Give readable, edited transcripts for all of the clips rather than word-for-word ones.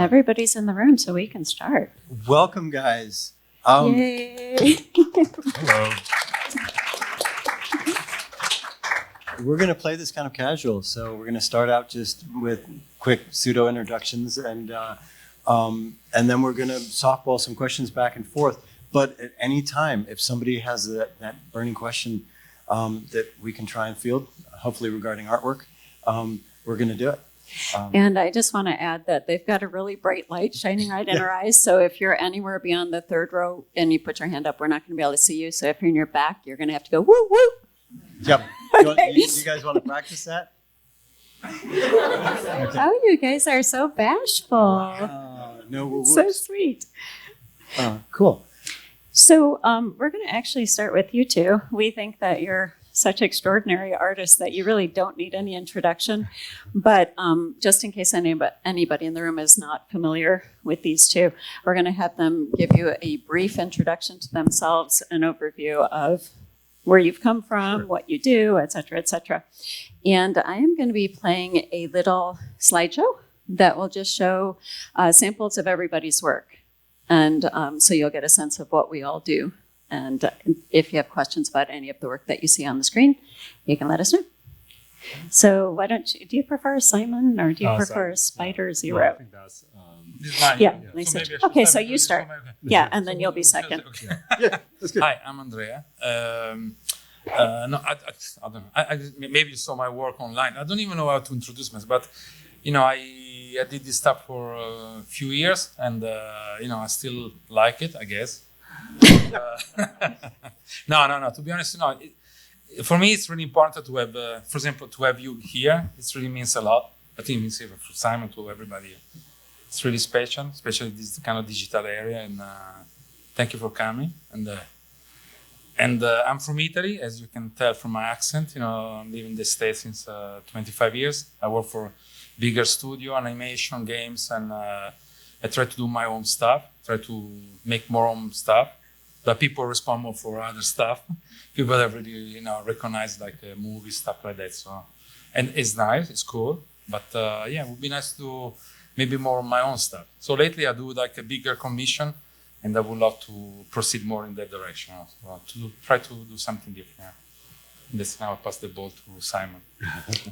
Everybody's in the room, so we can start. Welcome, guys. Yay! Hello. We're going to play this kind of casual, so we're going to start out just with quick pseudo introductions, and then we're going to softball some questions back and forth. But at any time, if somebody has that burning question that we can try and field, hopefully regarding artwork, we're going to do it. And I just want to add that they've got a really bright light shining right in our eyes. So if you're anywhere beyond the third row and you put your hand up, we're not going to be able to see you. So if you're in your back, you're going to have to go woo woo. Yep. Okay. You guys want to practice that? Okay. Oh, you guys are so bashful. No woo So whoops. sweet. Cool. So we're going to actually start with you two. We think that you're such extraordinary artists that you really don't need any introduction. But just in case anybody in the room is not familiar with these two, we're going to have them give you a brief introduction to themselves, an overview of where you've come from, what you do, et cetera, et cetera. And I am going to be playing a little slideshow that will just show samples of everybody's work. And so you'll get a sense of what we all do. And if you have questions about any of the work that you see on the screen, you can let us know. So why don't you, do you prefer Simon or do you prefer Spider Zero? Well, I think that's, Yeah, So nice. maybe I should Okay, start so with you you, start. so maybe- Yeah, and then you'll be second. Okay. Yeah, that's good. Hi, I'm Andrea. No, I don't know. Maybe you saw my work online. I don't even know how to introduce myself, but I did this stuff for a few years, and I still like it, I guess. No. To be honest, for me, it's really important to have, for example, to have you here. It really means a lot. I think it means even for Simon, to everybody. It's really special, especially this kind of digital area. And thank you for coming. And I'm from Italy, as you can tell from my accent. I live in the States since 25 years. I work for bigger studio, animation, games, and I try to do my own stuff. Try to make more own stuff. But people respond more for other stuff. People that really, recognize like movies, stuff like that. So, and it's nice, it's cool. But it would be nice to do maybe more of my own stuff. So lately I do like a bigger commission, and I would love to proceed more in that direction. To try to do something different. And that's now I pass the ball to Simon.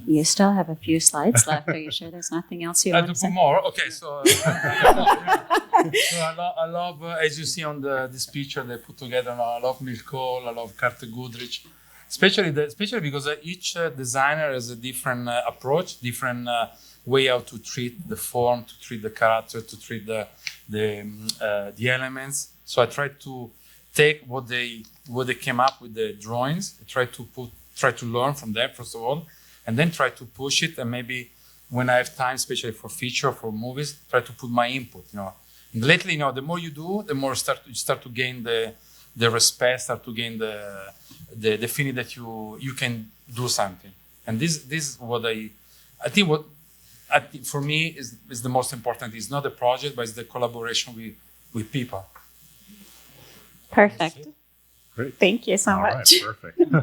You still have a few slides left. Are you sure there's nothing else you I want do to put say? more. Okay, so, I love as you see on this picture they put together. I love Milko, I love Carter Goodrich, especially because each designer has a different approach, different way how to treat the form, to treat the character, to treat the elements. So I try to take what they came up with the drawings, try to learn from them first of all, and then try to push it. And maybe when I have time, especially for feature, for movies, try to put my input. And lately, the more you do, the more you start to gain the respect, start to gain the feeling that you can do something. And this is what I think for me is the most important. It's not the project, but it's the collaboration with people. Perfect. great. Thank you so All right, much. perfect. We Who's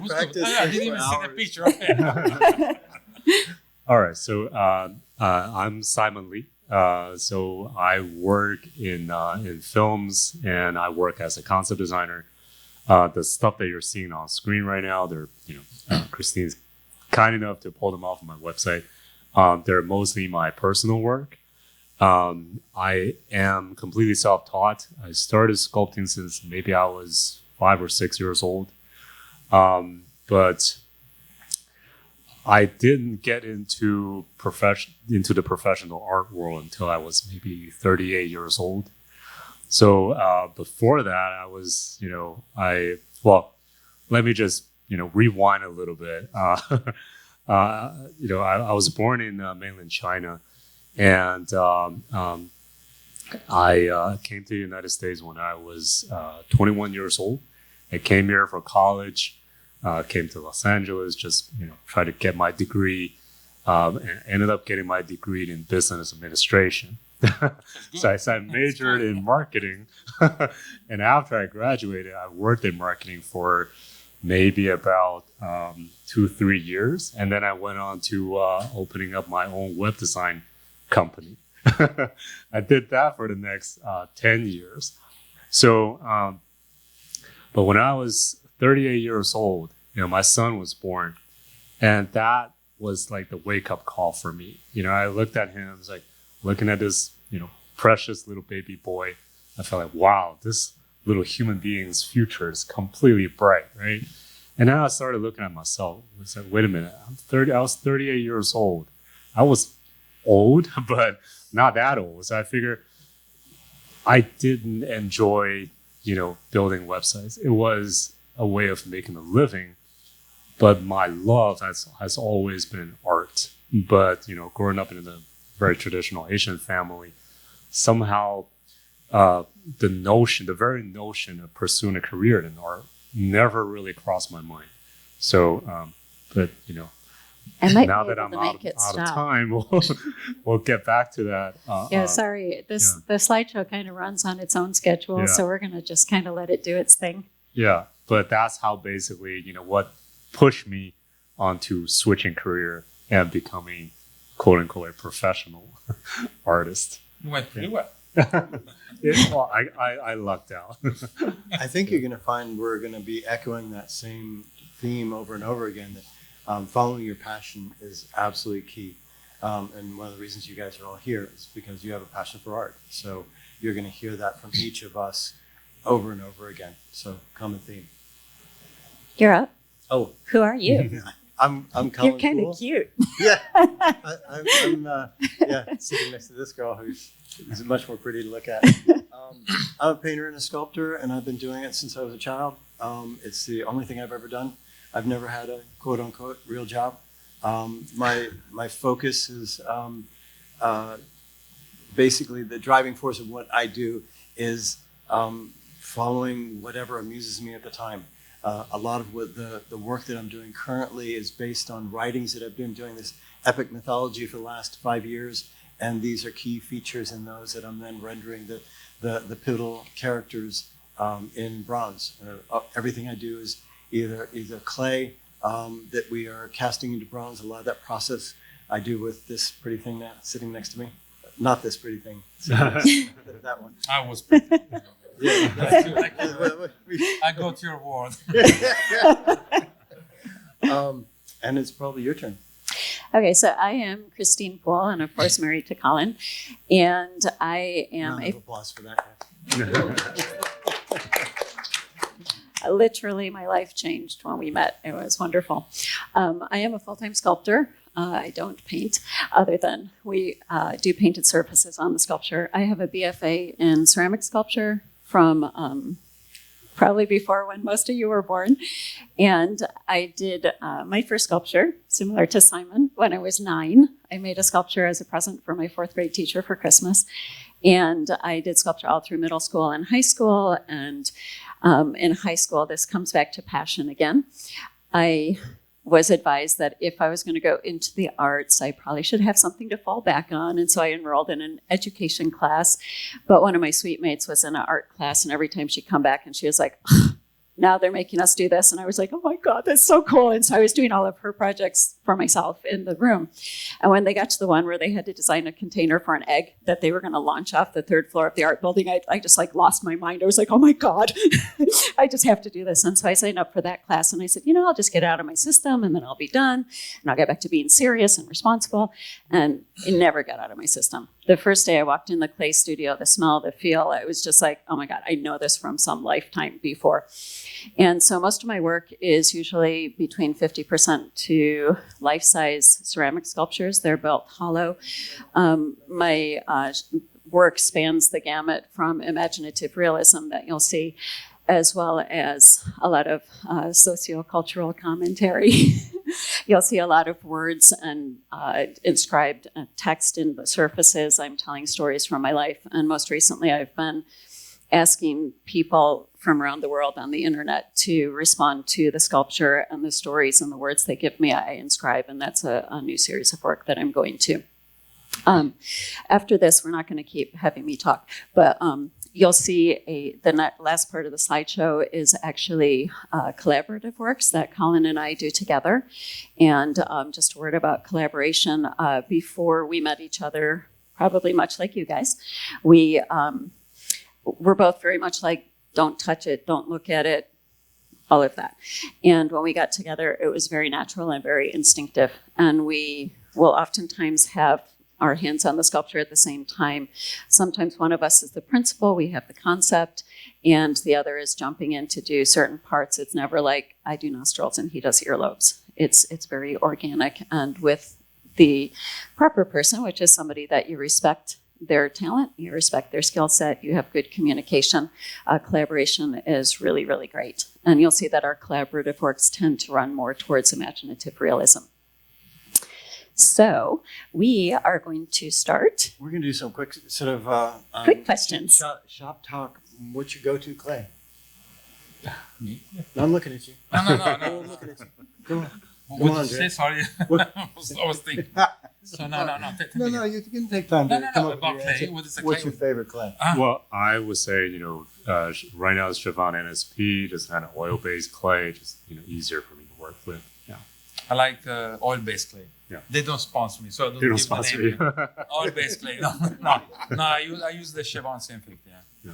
practiced good? I didn't even see the picture. Okay. All right, so I'm Simon Lee. So I work in films, and I work as a concept designer. The stuff that you're seeing on screen right now, Kristine's kind enough to pull them off of my website. They're mostly my personal work. I am completely self-taught. I started sculpting since maybe I was 5 or 6 years old. But I didn't get into the professional art world until I was maybe 38 years old. So before that, I was, let me just, rewind a little bit. I was born in mainland China, and I came to the United States when I was 21 years old. I came here for college. Came to Los Angeles, just try to get my degree, and ended up getting my degree in business administration. So I majored in marketing, and after I graduated, I worked in marketing for maybe about 2-3 years, and then I went on to opening up my own web design company. I did that for the next 10 years. So, but when I was 38 years old, my son was born, and that was like the wake-up call for me. I looked at him, I was like looking at this, precious little baby boy. I felt like, wow, this little human being's future is completely bright, right? And then I started looking at myself. I was like, wait a minute, I was 38 years old. I was old, but not that old. So I figured I didn't enjoy, building websites. It was a way of making a living, but my love has always been in art. But, growing up in a very traditional Asian family, somehow the very notion of pursuing a career in art never really crossed my mind. So, but, I might now be that able I'm to out make it of stop. time, we'll get back to that. Yeah, sorry. The slideshow kind of runs on its own schedule, Yeah. so we're going to just kind of let it do its thing. Yeah, but that's how basically, what pushed me onto switching career and becoming, quote unquote, a professional artist. You went pretty well. I lucked out. I think you're going to find we're going to be echoing that same theme over and over again, that following your passion is absolutely key. And one of the reasons you guys are all here is because you have a passion for art. So you're going to hear that from each of us over and over again. So common theme. You're up. Oh, Who are you? I'm Colin You're kind Poole. of cute. Yeah, I'm sitting next to this girl who's much more pretty to look at. I'm a painter and a sculptor, and I've been doing it since I was a child. It's the only thing I've ever done. I've never had a quote unquote real job. My focus is basically the driving force of what I do is following whatever amuses me at the time. A lot of what the work that I'm doing currently is based on writings that I've been doing this epic mythology for the last 5 years, and these are key features in those that I'm then rendering the pivotal characters in bronze. Everything I do is either clay that we are casting into bronze. A lot of that process I do with this pretty thing now sitting next to me. Not this pretty thing. That one. I was pretty. Yeah, I got your word. and it's probably your turn. Okay, so I am Kristine Poole, and of course married to Colin, and I am Round of applause for that. literally my life changed when we met. It was wonderful. I am a full-time sculptor. I don't paint, other than we do painted surfaces on the sculpture. I have a BFA in ceramic sculpture from probably before when most of you were born. And I did my first sculpture, similar to Simon, when I was 9. I made a sculpture as a present for my 4th grade teacher for Christmas. And I did sculpture all through middle school and high school. And in high school, this comes back to passion again. I was advised that if I was going to go into the arts, I probably should have something to fall back on. And so I enrolled in an education class. But one of my suite mates was in an art class, and every time she'd come back and she was like, now they're making us do this. And I was like, oh my God, that's so cool. And so I was doing all of her projects for myself in the room. And when they got to the one where they had to design a container for an egg that they were going to launch off the 3rd floor of the art building, I just like lost my mind. I was like, oh my God, I just have to do this. And so I signed up for that class, and I said, I'll just get it out of my system and then I'll be done. And I'll get back to being serious and responsible. And it never got out of my system. The first day I walked in the clay studio, the smell, the feel, it was just like, oh my God, I know this from some lifetime before. And so most of my work is usually between 50% to life-size ceramic sculptures. They're built hollow. My work spans the gamut from imaginative realism that you'll see, as well as a lot of sociocultural commentary. You'll see a lot of words and inscribed text in the surfaces. I'm telling stories from my life. And most recently, I've been asking people from around the world on the internet to respond to the sculpture and the stories and the words they give me. I inscribe, and that's a new series of work that I'm going to. After this, we're not going to keep having me talk, but you'll see the last part of the slideshow is actually collaborative works that Colin and I do together. And just a word about collaboration. Before we met each other probably much like you guys. We're both very much like, don't touch it, don't look at it, all of that. And when we got together, it was very natural and very instinctive. And we will oftentimes have our hands on the sculpture at the same time. Sometimes one of us is the principal, we have the concept, and the other is jumping in to do certain parts. It's never like I do nostrils and he does earlobes. It's very organic, and with the proper person, which is somebody that you respect their talent, you respect their skill set, you have good communication, collaboration is really, really great. And you'll see that our collaborative works tend to run more towards imaginative realism. So we are going to start. We're going to do some quick sort of Quick questions. Shop talk. What's your go-to clay? Me? No, I'm looking at you. No. I'm looking at you. Come on. What did on, you say? Andrea. Sorry. What? I was thinking. So no. No, you can take time to come up about with your clay. answer. What is a What's clay? your favorite clay? Well, I would say, right now it's Siobhan NSP, just kind of oil-based clay, just, easier for me to work with. Yeah. I like oil-based clay. Yeah. They don't sponsor me, so I don't They don't give my sponsor name. you. Oil-based clay. No. I use the Chevron Synthetic. Yeah. Yeah.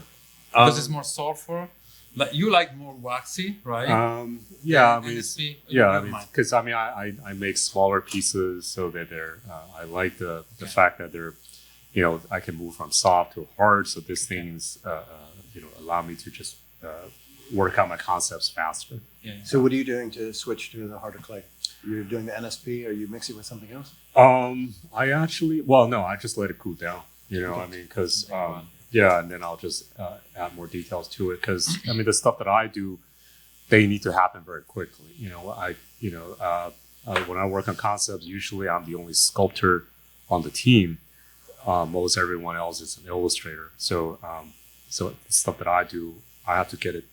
Because it's more sulfur. Like you like more waxy, right? Yeah, NSP, because I make smaller pieces so that they're. I like the fact that they're, I can move from soft to hard. So these things, allow me to just work out my concepts faster. Yeah. So what are you doing to switch to the harder clay? You're doing the NSP, or you mix it with something else? I just let it cool down. Because. Yeah, and then I'll just add more details to it because the stuff that I do, they need to happen very quickly. When I work on concepts, usually I'm the only sculptor on the team. Most everyone else is an illustrator. So the stuff that I do, I have to get it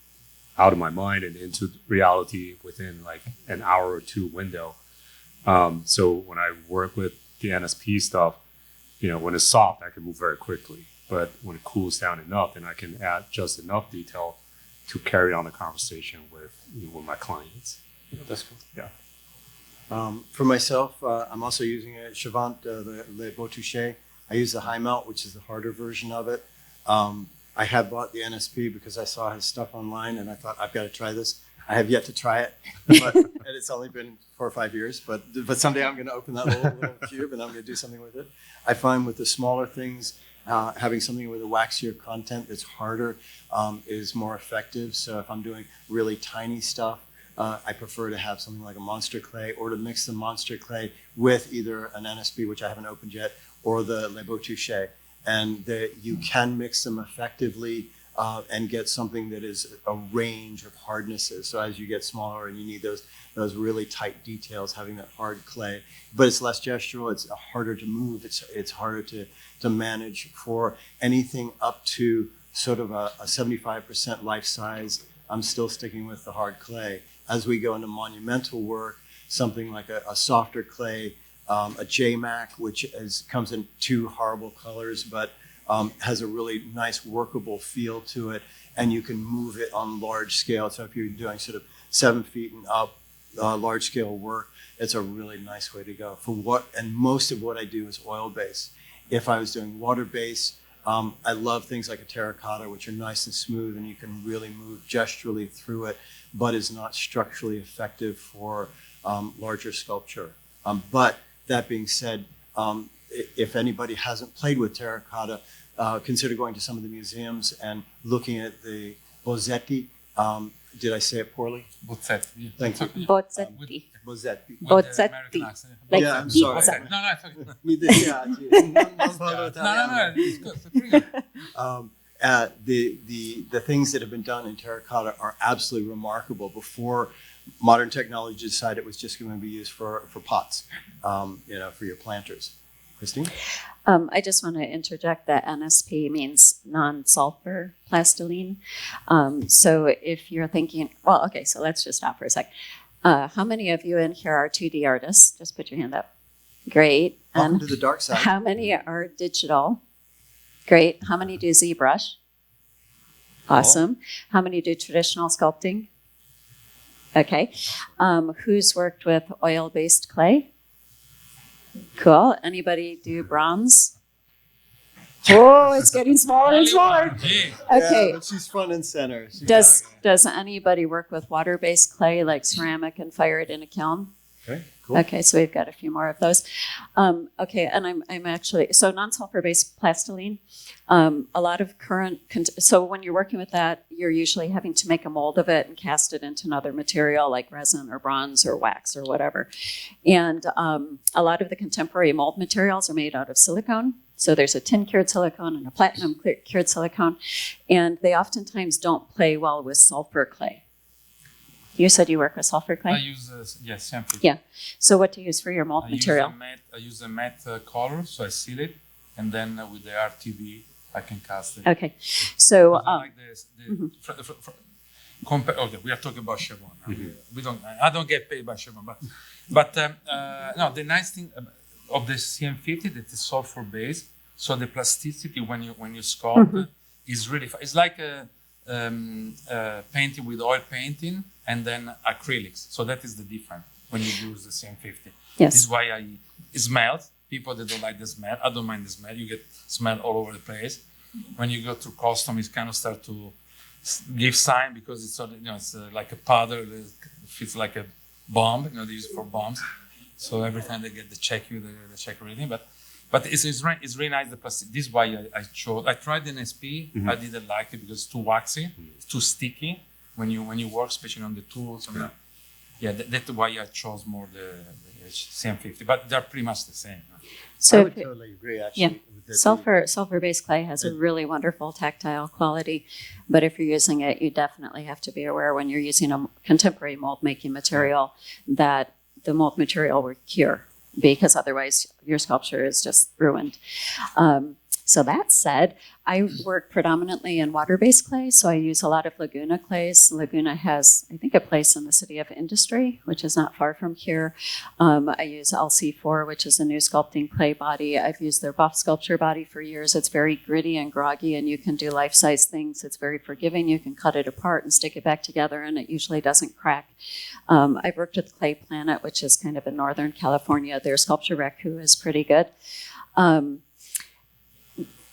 out of my mind and into reality within like an hour or two window. So when I work with the NSP stuff, when it's soft, I can move very quickly. But when it cools down enough, then I can add just enough detail to carry on the conversation with my clients. That's cool. Yeah. For myself, I'm also using a Chavant, the Le Beau Touché. I use the high melt, which is the harder version of it. I have bought the NSP because I saw his stuff online and I thought, I've got to try this. I have yet to try it, and it's only been 4 or 5 years. But someday I'm going to open that little cube and I'm going to do something with it. I find with the smaller things, having something with a waxier content that's harder is more effective. So if I'm doing really tiny stuff, I prefer to have something like a monster clay, or to mix the monster clay with either an NSP, which I haven't opened yet, or the Le Beau Touché. And you can mix them effectively and get something that is a range of hardnesses. So as you get smaller and you need those really tight details, having that hard clay, but it's less gestural, it's harder to move, it's harder to manage. For anything up to sort of a 75% life size, I'm still sticking with the hard clay. As we go into monumental work, something like a softer clay, a JMac, which comes in 2 horrible colors, but has a really nice workable feel to it, and you can move it on large scale. So if you're doing sort of 7 feet and up, large scale work, it's a really nice way to go. And most of what I do is oil based. If I was doing water based, I love things like a terracotta, which are nice and smooth, and you can really move gesturally through it, but is not structurally effective for larger sculpture. But that being said, if anybody hasn't played with terracotta, consider going to some of the museums and looking at the Bozzetti. Did I say it poorly? Bozzetti. Yeah. Thank you. Bozzetti. Bozzetti. Bozzetti. Like Yeah, I'm sorry. pizza. No, it's okay. No, it's good. It's pretty good. The things that have been done in terracotta are absolutely remarkable. Before modern technology decided it was just going to be used for pots, for your planters. Kristine? I just want to interject that NSP means non-sulfur plastiline. So if you're thinking, so let's just stop for a sec. How many of you in here are 2D artists? Just put your hand up. Great. Welcome to the dark side. How many are digital? Great. How many do ZBrush? Awesome. How many do traditional sculpting? Okay. Who's worked with oil-based clay? Cool. Anybody do bronze? Oh, it's getting smaller and smaller. Gee. Okay. Yeah, but she's front and center. Does anybody work with water-based clay like ceramic and fire it in a kiln? Okay, cool. Okay, so we've got a few more of those. Okay, and I'm actually, so non-sulfur-based plastiline, a lot of so when you're working with that, you're usually having to make a mold of it and cast it into another material like resin or bronze or wax or whatever. And a lot of the contemporary mold materials are made out of silicone. So there's a tin-cured silicone and a platinum-cured silicone, and they oftentimes don't play well with sulfur clay. You said you work with sulfur clay? I use CM50. Yeah. So what do you use for your mold material? I use a matte color, so I seal it, and then with the RTV, I can cast it. Okay. So I like this. Okay, we are talking about Chevron. We don't. I don't get paid by Chevron, but no. The nice thing of the CM50 that is sulfur based, so the plasticity when you sculpt is really. It's like painting with oil painting and then acrylics. So that is the difference when you use the CM50. Yes. This is why it smells. People that don't like the smell, I don't mind the smell. You get smell all over the place. When you go to custom, it kind of start to give sign because it's it's like a powder. It feels like a bomb. They use it for bombs. So every time they get the check check reading. But it's really nice. The plastic. This is why I chose. I tried the NSP. I didn't like it because it's too waxy, it's too sticky when you work, especially on the tools. That's why I chose more the CM50. But they're pretty much the same. So I would totally agree, actually. yeah. with the- Sulfur-based clay has a really wonderful tactile quality, but if you're using it, you definitely have to be aware when you're using a contemporary mold-making material that the mold material will cure, because otherwise your sculpture is just ruined. So that said, I work predominantly in water-based clay, so I use a lot of Laguna clays. Laguna has, I think, a place in the City of Industry, which is not far from here. I use LC4, which is a new sculpting clay body. I've used their buff sculpture body for years. It's very gritty and groggy, and you can do life-size things. It's very forgiving. You can cut it apart and stick it back together, and it usually doesn't crack. I've worked with Clay Planet, which is kind of in Northern California. Their sculpture raku is pretty good.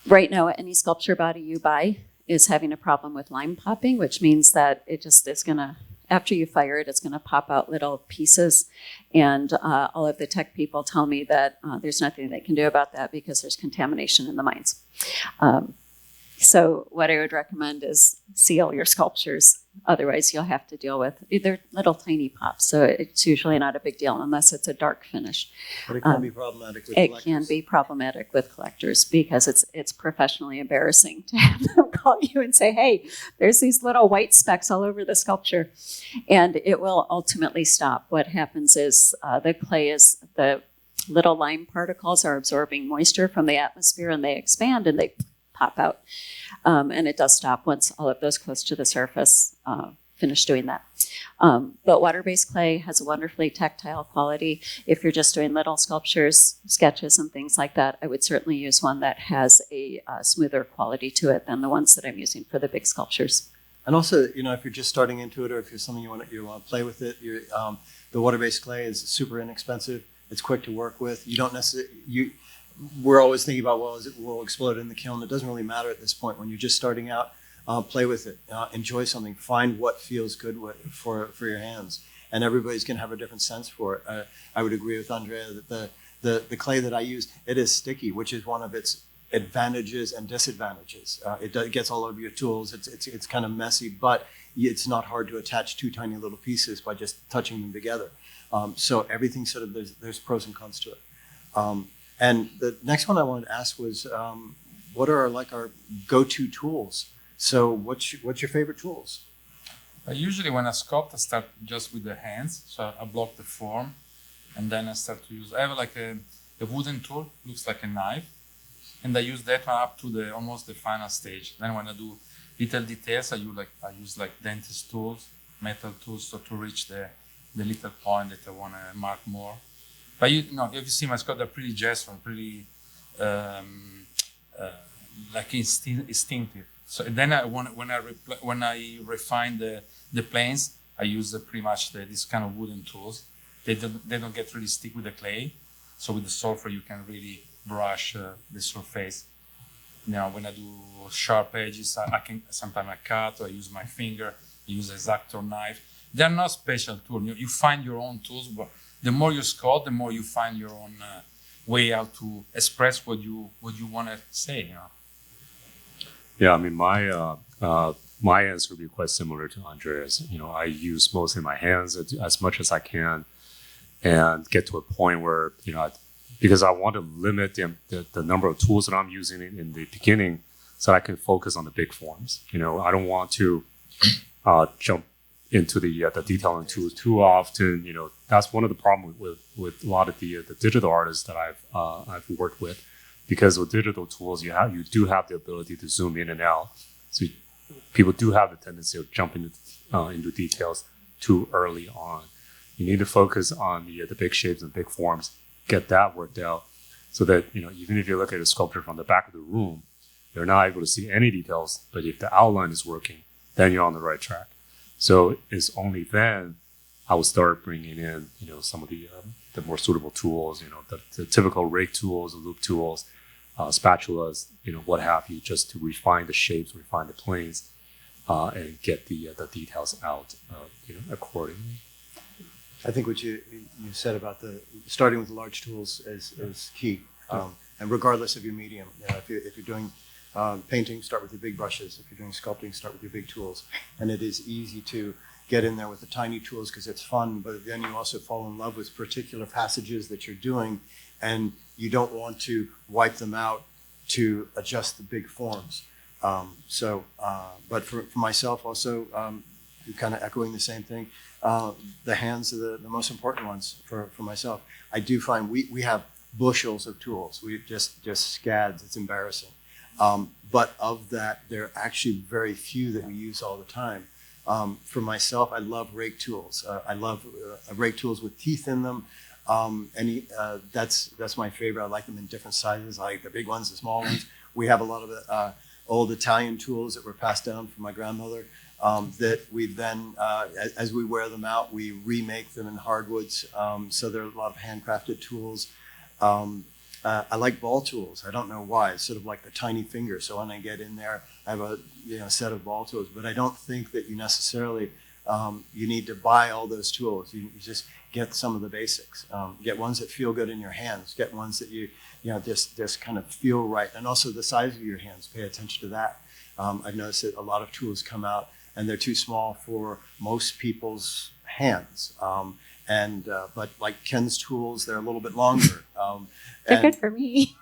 Right now, any sculpture body you buy is having a problem with lime popping, which means that it just is going to, after you fire it, it's going to pop out little pieces. And all of the tech people tell me that there's nothing they can do about that because there's contamination in the mines. So what I would recommend is seal your sculptures. Otherwise, you'll have to deal with, they're little tiny pops, so it's usually not a big deal unless it's a dark finish. But it can be problematic with It collectors. can be problematic with collectors because it's professionally embarrassing to have them call you and say, hey, there's these little white specks all over the sculpture. And it will ultimately stop. What happens is the little lime particles are absorbing moisture from the atmosphere and they expand and they pop out. And it does stop once all of those close to the surface finish doing that. But water-based clay has a wonderfully tactile quality. If you're just doing little sculptures, sketches, and things like that, I would certainly use one that has a smoother quality to it than the ones that I'm using for the big sculptures. And also, if you're just starting into it, or if you're something you want to play with it, the water-based clay is super inexpensive. It's quick to work with. You don't necessarily we're always thinking about, will explode in the kiln? It doesn't really matter at this point. When you're just starting out, play with it, enjoy something, find what feels good for your hands. And everybody's going to have a different sense for it. I would agree with Andrea that the clay that I use, it is sticky, which is one of its advantages and disadvantages. It gets all over your tools. It's kind of messy, but it's not hard to attach two tiny little pieces by just touching them together. So everything sort of, there's pros and cons to it. And the next one I wanted to ask was, what are our go-to tools? So what's your favorite tools? Usually when I sculpt, I start just with the hands. So I block the form, and then I start to use. I have like a wooden tool, looks like a knife, and I use that one up to almost the final stage. Then when I do little details, I use like dentist tools, metal tools, so to reach the little point that I want to mark more. But if you see my sculpture, they're pretty gestural, pretty like instinctive. So then when I refine the planes, I use pretty much this kind of wooden tools. They don't get really stick with the clay. So with the sulfur, you can really brush the surface. when I do sharp edges, I can sometimes I cut or I use my finger, use a X-Acto knife. They're not special tools. You find your own tools, but the more you sculpt, the more you find your own way how to express what you want to say. Yeah, I mean, my answer would be quite similar to Andrea's. I use mostly my hands as much as I can, and get to a point where because I want to limit the number of tools that I'm using in the beginning, so that I can focus on the big forms. I don't want to jump into the detailing tools too often. That's one of the problems with a lot of the digital artists that I've worked with, because with digital tools you do have the ability to zoom in and out. So people do have the tendency of jumping into details too early on. You need to focus on the big shapes and big forms, get that worked out, so that even if you look at a sculpture from the back of the room, you're not able to see any details. But if the outline is working, then you're on the right track. So it's only then I will start bringing in, some of the more suitable tools, the typical rake tools, the loop tools, spatulas, what have you, just to refine the shapes, refine the planes, and get the details out, accordingly. I think what you said about starting with the large tools is key, and regardless of your medium. If you're doing painting, start with your big brushes. If you're doing sculpting, start with your big tools. And it is easy to get in there with the tiny tools because it's fun, but then you also fall in love with particular passages that you're doing, and you don't want to wipe them out to adjust the big forms. But for myself also, kind of echoing the same thing, the hands are the most important ones for myself. I do find we have bushels of tools. We just scads. It's embarrassing. But of that, there are actually very few that we use all the time. For myself, I love rake tools. I love rake tools with teeth in them. That's my favorite. I like them in different sizes. I like the big ones, the small ones. We have a lot of old Italian tools that were passed down from my grandmother that we then, as we wear them out, we remake them in hardwoods. So there are a lot of handcrafted tools. I like ball tools. I don't know why. It's sort of like the tiny finger. So when I get in there, I have a set of ball tools. But I don't think that you necessarily you need to buy all those tools. You just get some of the basics. Get ones that feel good in your hands. Get ones that you just kind of feel right. And also the size of your hands. Pay attention to that. I've noticed that a lot of tools come out and they're too small for most people's hands. But like Ken's tools, they're a little bit longer. They're good for me.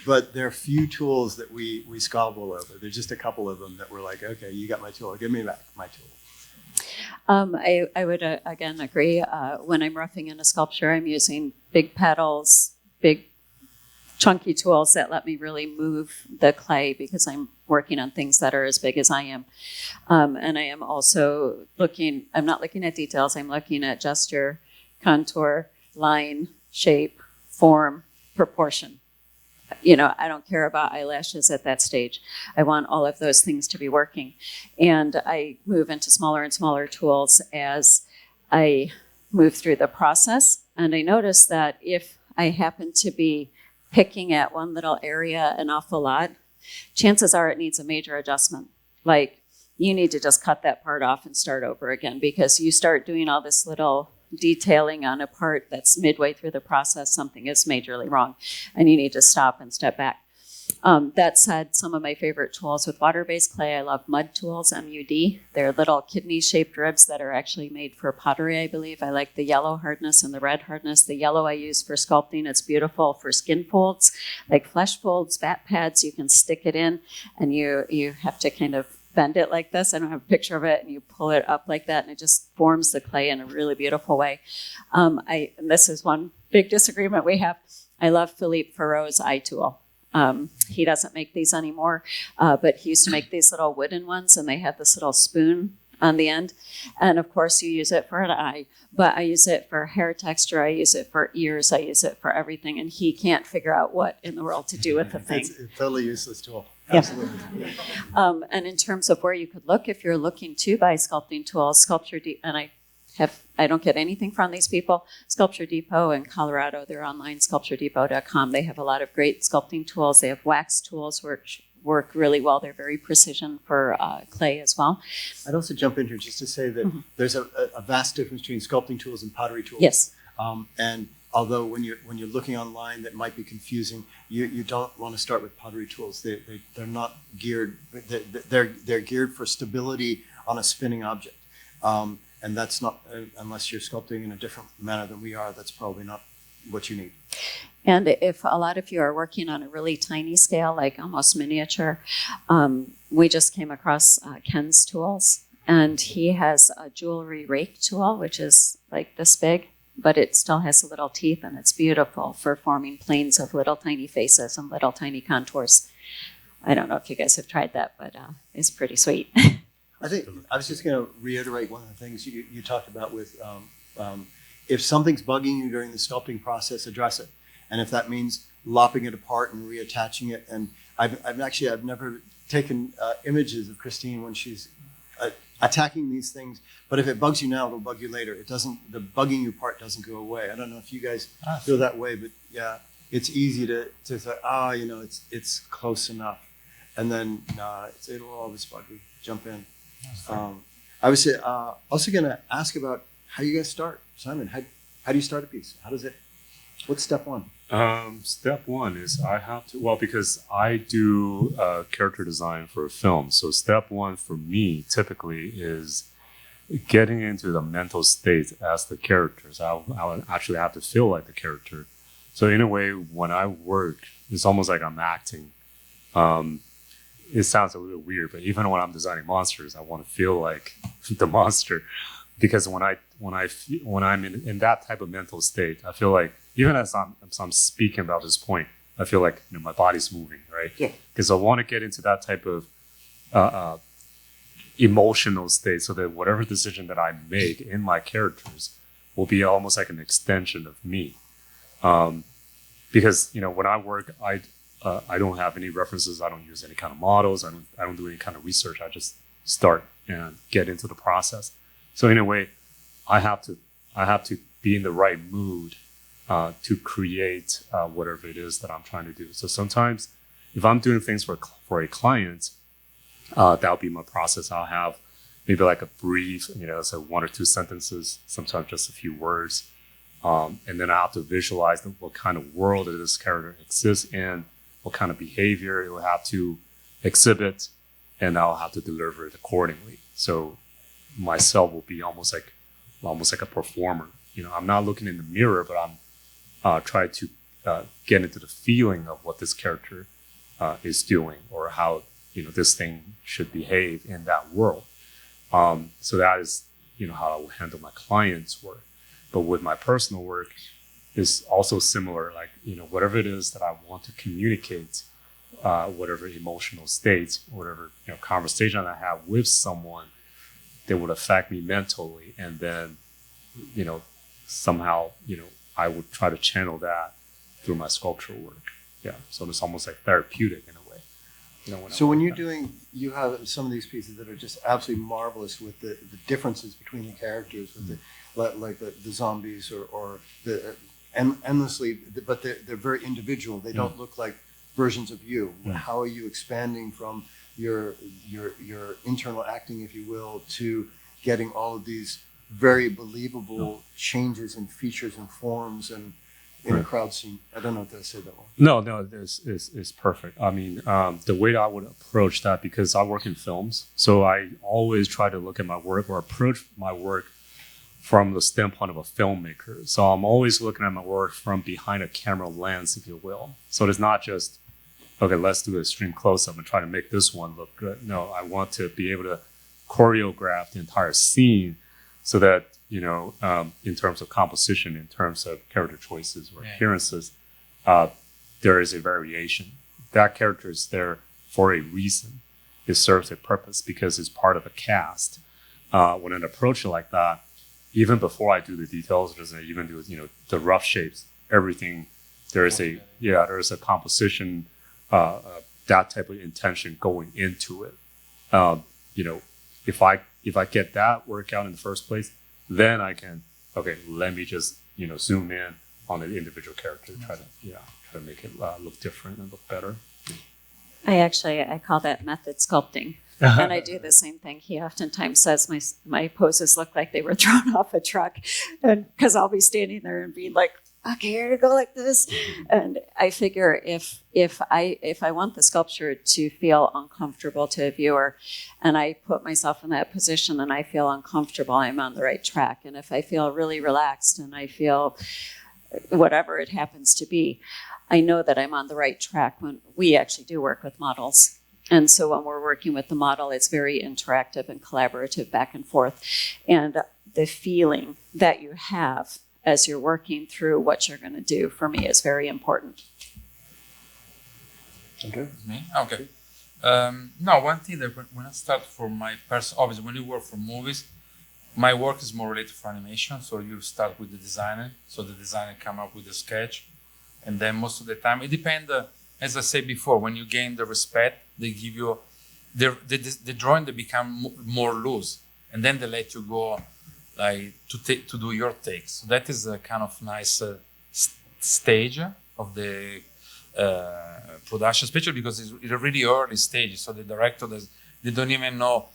But there are few tools that we squabble over. There's just a couple of them that we're like, okay, you got my tool. Give me back my tool. I would, again, agree. When I'm roughing in a sculpture, I'm using big pedals, big chunky tools that let me really move the clay because I'm working on things that are as big as I am. And I am also I'm not looking at details, I'm looking at gesture, contour, line, shape, form, proportion. I don't care about eyelashes at that stage. I want all of those things to be working. And I move into smaller and smaller tools as I move through the process. And I notice that if I happen to be picking at one little area an awful lot, chances are it needs a major adjustment. Like, you need to just cut that part off and start over again, because you start doing all this little detailing on a part that's midway through the process, something is majorly wrong, and you need to stop and step back. That said, some of my favorite tools with water-based clay, I love mud tools, MUD. They're little kidney-shaped ribs that are actually made for pottery, I believe. I like the yellow hardness and the red hardness. The yellow I use for sculpting. It's beautiful for skin folds, like flesh folds, fat pads. You can stick it in, and you have to kind of bend it like this. I don't have a picture of it, and you pull it up like that, and it just forms the clay in a really beautiful way. And this is one big disagreement we have. I love Philippe Farreau's eye tool. He doesn't make these anymore, but he used to make these little wooden ones, and they had this little spoon on the end. And of course, you use it for an eye, but I use it for hair texture. I use it for ears. I use it for everything. And he can't figure out what in the world to do with the thing. It's a totally useless tool. Yeah. Absolutely. And in terms of where you could look, if you're looking to buy sculpting tools, and I I don't get anything from these people. Sculpture Depot in Colorado, they're online, sculpturedepot.com. They have a lot of great sculpting tools. They have wax tools which work really well. They're very precision for clay as well. I'd also jump in here just to say that there's a vast difference between sculpting tools and pottery tools. Yes. And although when you're looking online, that might be confusing. You don't want to start with pottery tools. They're not geared. They're geared for stability on a spinning object. And that's not, unless you're sculpting in a different manner than we are, that's probably not what you need. And if a lot of you are working on a really tiny scale, like almost miniature, we just came across Ken's tools, and he has a jewelry rake tool, which is like this big, but it still has little teeth, and it's beautiful for forming planes of little tiny faces and little tiny contours. I don't know if you guys have tried that, but it's pretty sweet. I think I was just going to reiterate one of the things you talked about with if something's bugging you during the sculpting process, address it. And if that means lopping it apart and reattaching it, and I've never taken images of Kristine when she's attacking these things. But if it bugs you now, it'll bug you later. It doesn't. The bugging you part doesn't go away. I don't know if you guys feel that way, but yeah, it's easy to say, it's close enough, and then it'll always bug you. Jump in. I was also going to ask about how you guys start, Simon. How do you start a piece? What's step one? Step one is I have to, because I do character design for a film. So step one for me typically is getting into the mental state as the characters. I'll actually have to feel like the character. So in a way, when I work, it's almost like I'm acting. It sounds a little weird, but even when I'm designing monsters, I want to feel like the monster, because when I'm in that type of mental state, I feel like even as I'm speaking about this point, I feel like my body's moving, right? Yeah. Because I want to get into that type of emotional state, so that whatever decision that I make in my characters will be almost like an extension of me. Because when I work, I don't have any references. I don't use any kind of models. I don't do any kind of research. I just start and get into the process. So in a way, I have to be in the right mood to create whatever it is that I'm trying to do. So sometimes, if I'm doing things for a client, that'll be my process. I'll have maybe like a brief, so 1 or 2 sentences, sometimes just a few words, and then I have to visualize what kind of world this character exists in, what kind of behavior it will have to exhibit, and I'll have to deliver it accordingly. So myself will be almost like a performer. I'm not looking in the mirror, but I'm trying to get into the feeling of what this character is doing, or how this thing should behave in that world. So that is how I will handle my clients' work. But with my personal work, is also similar. Like whatever it is that I want to communicate, whatever emotional state, whatever conversation I have with someone that would affect me mentally, and then somehow I would try to channel that through my sculptural work. Yeah, so it's almost like therapeutic in a way. When you're doing, you have some of these pieces that are just absolutely marvelous with the differences between the characters, with the zombies or the endlessly, but they're very individual. They don't look like versions of you. How are you expanding from your internal acting, if you will, to getting all of these very believable changes in features and forms and in a crowd scene? I don't know if I said that well. No, it's perfect. I mean, the way I would approach that, because I work in films, so I always try to look at my work or approach my work from the standpoint of a filmmaker. So I'm always looking at my work from behind a camera lens, if you will. So it's not just, okay, let's do an extreme close-up and try to make this one look good. No, I want to be able to choreograph the entire scene so that, in terms of composition, in terms of character choices or appearances, there is a variation. That character is there for a reason. It serves a purpose because it's part of a cast. When I approach it like that, even before I do the details, even do the rough shapes, everything, there is a composition, that type of intention going into it. If I get that work out in the first place, then I can, okay, let me just, zoom in on an individual character, try to make it look different and look better. I call that method sculpting. And I do the same thing. He oftentimes says my poses look like they were thrown off a truck, and because I'll be standing there and be like, okay, here to go like this. And I figure if I want the sculpture to feel uncomfortable to a viewer, and I put myself in that position and I feel uncomfortable, I'm on the right track. And if I feel really relaxed and I feel whatever it happens to be, I know that I'm on the right track when we actually do work with models. And so when we're working with the model, it's very interactive and collaborative back and forth. And the feeling that you have as you're working through what you're going to do, for me, is very important. Okay. Me? Okay. No, one thing that when I start for my person, obviously when you work for movies, my work is more related to animation. So you start with the designer. So the designer come up with a sketch. And then most of the time, it depends, as I said before, when you gain the respect, they give you, the drawing, they become more loose. And then they let you go like to do your takes. So that is a kind of nice stage of the production, especially because it's a really early stage. So the director, they don't even know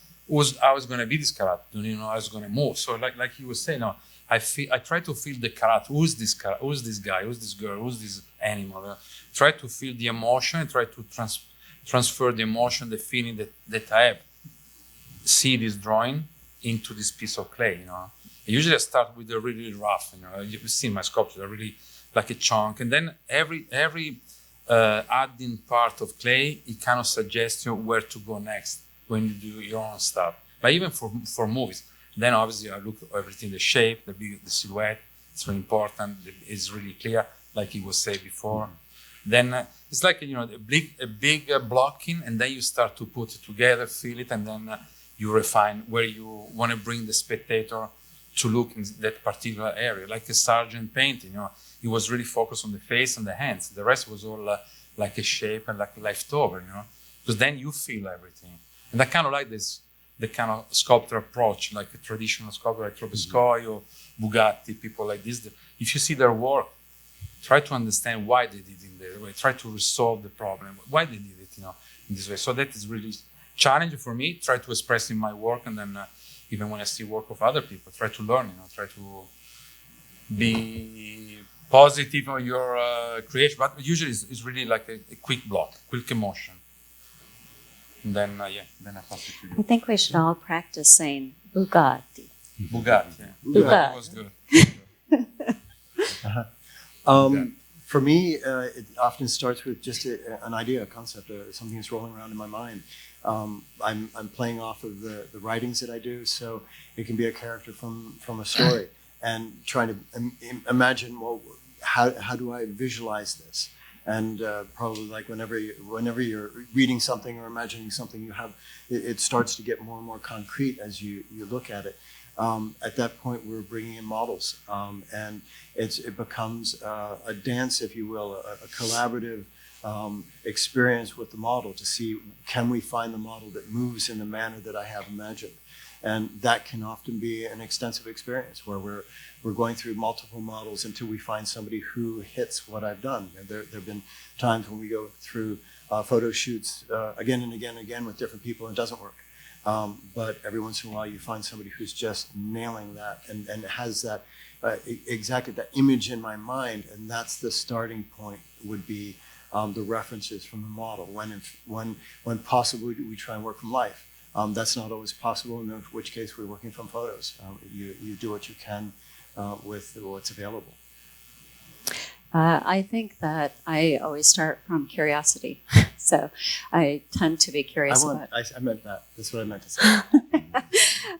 how it's going to be this character, don't even know how it's going to move. So like you were saying, no, I try to feel the character. Who's this character? Who's this guy? Who's this girl? Who's this animal? Try to feel the emotion. Try to transfer the emotion, the feeling that I have. See this drawing into this piece of clay. Usually I start with the really rough. You've seen my sculptures. They're really like a chunk, and then every adding part of clay, it kind of suggests you where to go next when you do your own stuff. But even for movies. Then obviously I look at everything, the shape, the silhouette. It's very important. It's really clear, like it was said before. Then it's like a big blocking, and then you start to put it together, feel it, and then you refine where you want to bring the spectator to look in that particular area. Like a Sargent painting, he was really focused on the face and the hands. The rest was all like a shape and like leftover, because then you feel everything. And I kind of like this. The kind of sculptor approach, like a traditional sculptor like Trubiscoy or Bugatti, people like this. If you see their work, try to understand why they did it in that way. Try to resolve the problem, why they did it, in this way. So that is really challenging for me. Try to express in my work, and then even when I see work of other people, try to learn. Try to be positive on your creation. But usually it's really like a quick block, quick emotion. And then, then I pass it to you. I think we should all practice saying Bugatti. Bugatti. Yeah. Bugatti. That was good. For me, it often starts with just an idea, a concept, something that's rolling around in my mind. I'm playing off of the writings that I do, so it can be a character from a story, and trying to imagine, well, how do I visualize this? And probably like whenever you're reading something or imagining something, it starts to get more and more concrete as you look at it. At that point, we're bringing in models, and it becomes a dance, if you will, a collaborative experience with the model to see, can we find the model that moves in the manner that I have imagined. And that can often be an extensive experience where we're going through multiple models until we find somebody who hits what I've done. And there have been times when we go through photo shoots again and again and again with different people, and it doesn't work. But every once in a while you find somebody who's just nailing that and has that exactly that image in my mind, and that's the starting point would be the references from the model. When possible, we try and work from life. That's not always possible, in which case we're working from photos. You do what you can with what's available. I think that I always start from curiosity. So I tend to be curious I meant that. That's what I meant to say.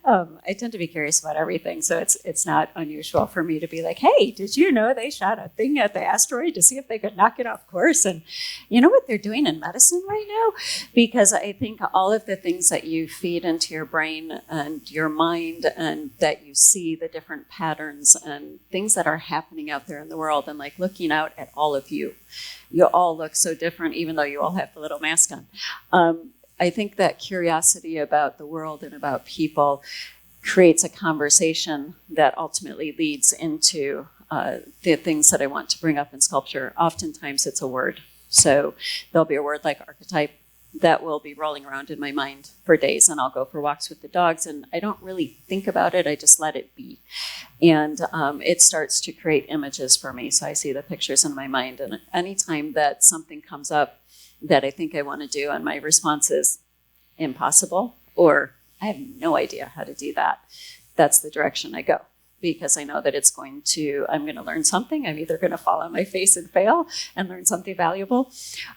I tend to be curious about everything, so it's not unusual for me to be like, hey, did you know they shot a thing at the asteroid to see if they could knock it off course? And you know what they're doing in medicine right now? Because I think all of the things that you feed into your brain and your mind, and that you see the different patterns and things that are happening out there in the world, and like looking out at all of you. You all look so different, even though you all have the little mask on. I think that curiosity about the world and about people creates a conversation that ultimately leads into the things that I want to bring up in sculpture. Oftentimes it's a word. So there'll be a word like archetype that will be rolling around in my mind for days, and I'll go for walks with the dogs, and I don't really think about it. I just let it be. And it starts to create images for me. So I see the pictures in my mind, and anytime that something comes up that I think I want to do, and my response is impossible, or I have no idea how to do that, that's the direction I go. Because I know that I'm going to learn something. I'm either going to fall on my face and fail and learn something valuable,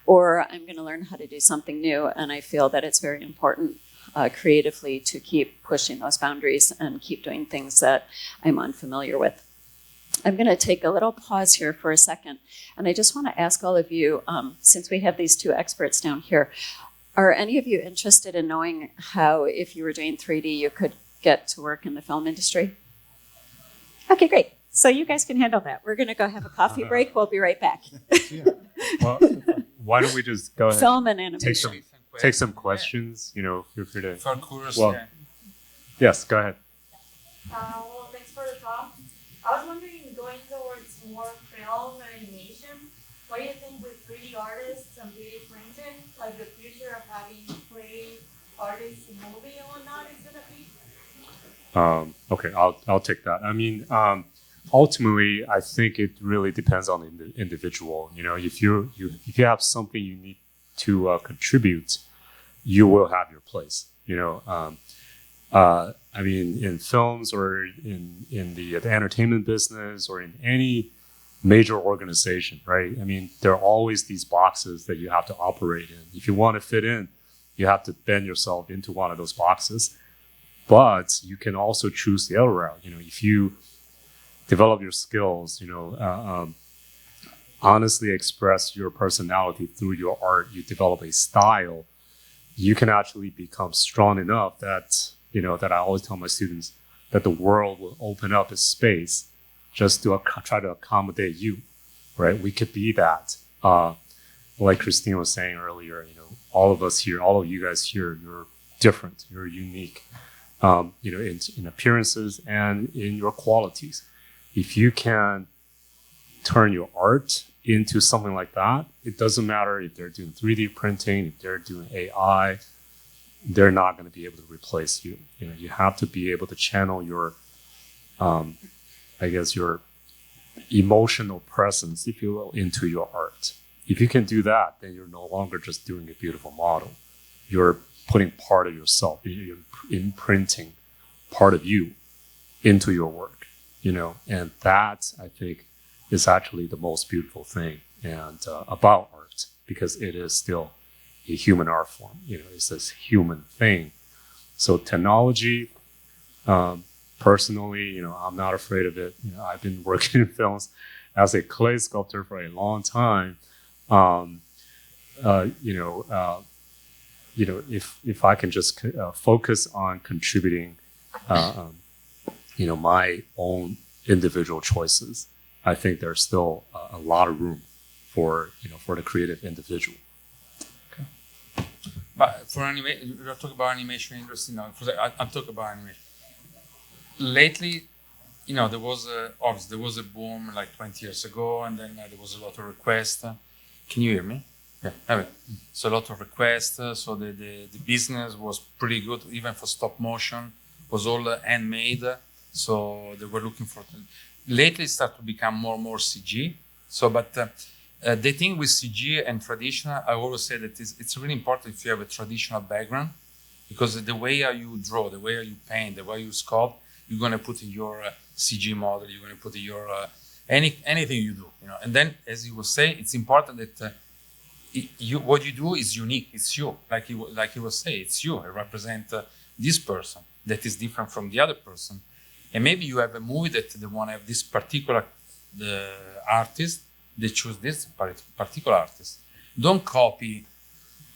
or I'm going to learn how to do something new. And I feel that it's very important creatively to keep pushing those boundaries and keep doing things that I'm unfamiliar with. I'm going to take a little pause here for a second. And I just want to ask all of you, since we have these two experts down here, are any of you interested in knowing how, if you were doing 3D, you could get to work in the film industry? Okay, great. So you guys can handle that. We're going to go have a coffee break. We'll be right back. Well, why don't we just go ahead Film and animation. take some questions? You know, feel free to. For course, Well, yes, go ahead. Well, thanks for the talk. I was wondering, going towards more film and animation, what do you think with 3D artists and 3D printing, like the future of having play artists in movie and whatnot is going to be? Okay, I'll take that. I mean, ultimately, I think it really depends on the individual. You know, if you have something you need to contribute, you will have your place. You know, I mean, in films or in the entertainment business or in any major organization, right? I mean, there are always these boxes that you have to operate in. If you want to fit in, you have to bend yourself into one of those boxes. But you can also choose the other route. You know, if you develop your skills, you know, honestly express your personality through your art, you develop a style, you can actually become strong enough that, you know, that I always tell my students that the world will open up its space just to try to accommodate you, right? We could be that. Like Kristine was saying earlier, you know, all of us here, all of you guys here, you're different, you're unique. You know, in appearances and in your qualities. If you can turn your art into something like that, it doesn't matter if they're doing 3D printing, if they're doing AI, they're not going to be able to replace you. You know, you have to be able to channel your, I guess, your emotional presence, if you will, into your art. If you can do that, then you're no longer just doing a beautiful model. You're putting part of yourself, you're imprinting part of you into your work, you know, and that, I think, is actually the most beautiful thing and about art, because it is still a human art form, you know, it's this human thing. So technology, personally, you know, I'm not afraid of it. You know, I've been working in films as a clay sculptor for a long time. You know, if I can just focus on contributing, you know, my own individual choices, I think there's still a lot of room for, you know, for the creative individual. Okay. But for animation, you're talking about animation industry now. I'm talking about animation. Lately, you know, there was a boom like 20 years ago, and then there was a lot of requests. Can you hear me? Yeah, I mean, so a lot of requests. So the business was pretty good, even for stop motion. Was all handmade. So they were looking for. Lately, it started to become more and more CG. So, but the thing with CG and traditional, I always say that it's really important if you have a traditional background, because the way you draw, the way you paint, the way you sculpt, you're going to put in your CG model. You're going to put in your anything you do, you know. And then, as you will say, it's important that. What you do is unique. It's you, like he was saying. It's you. It represents this person that is different from the other person. And maybe you have a movie that they want to have this particular artist. They choose this particular artist. Don't copy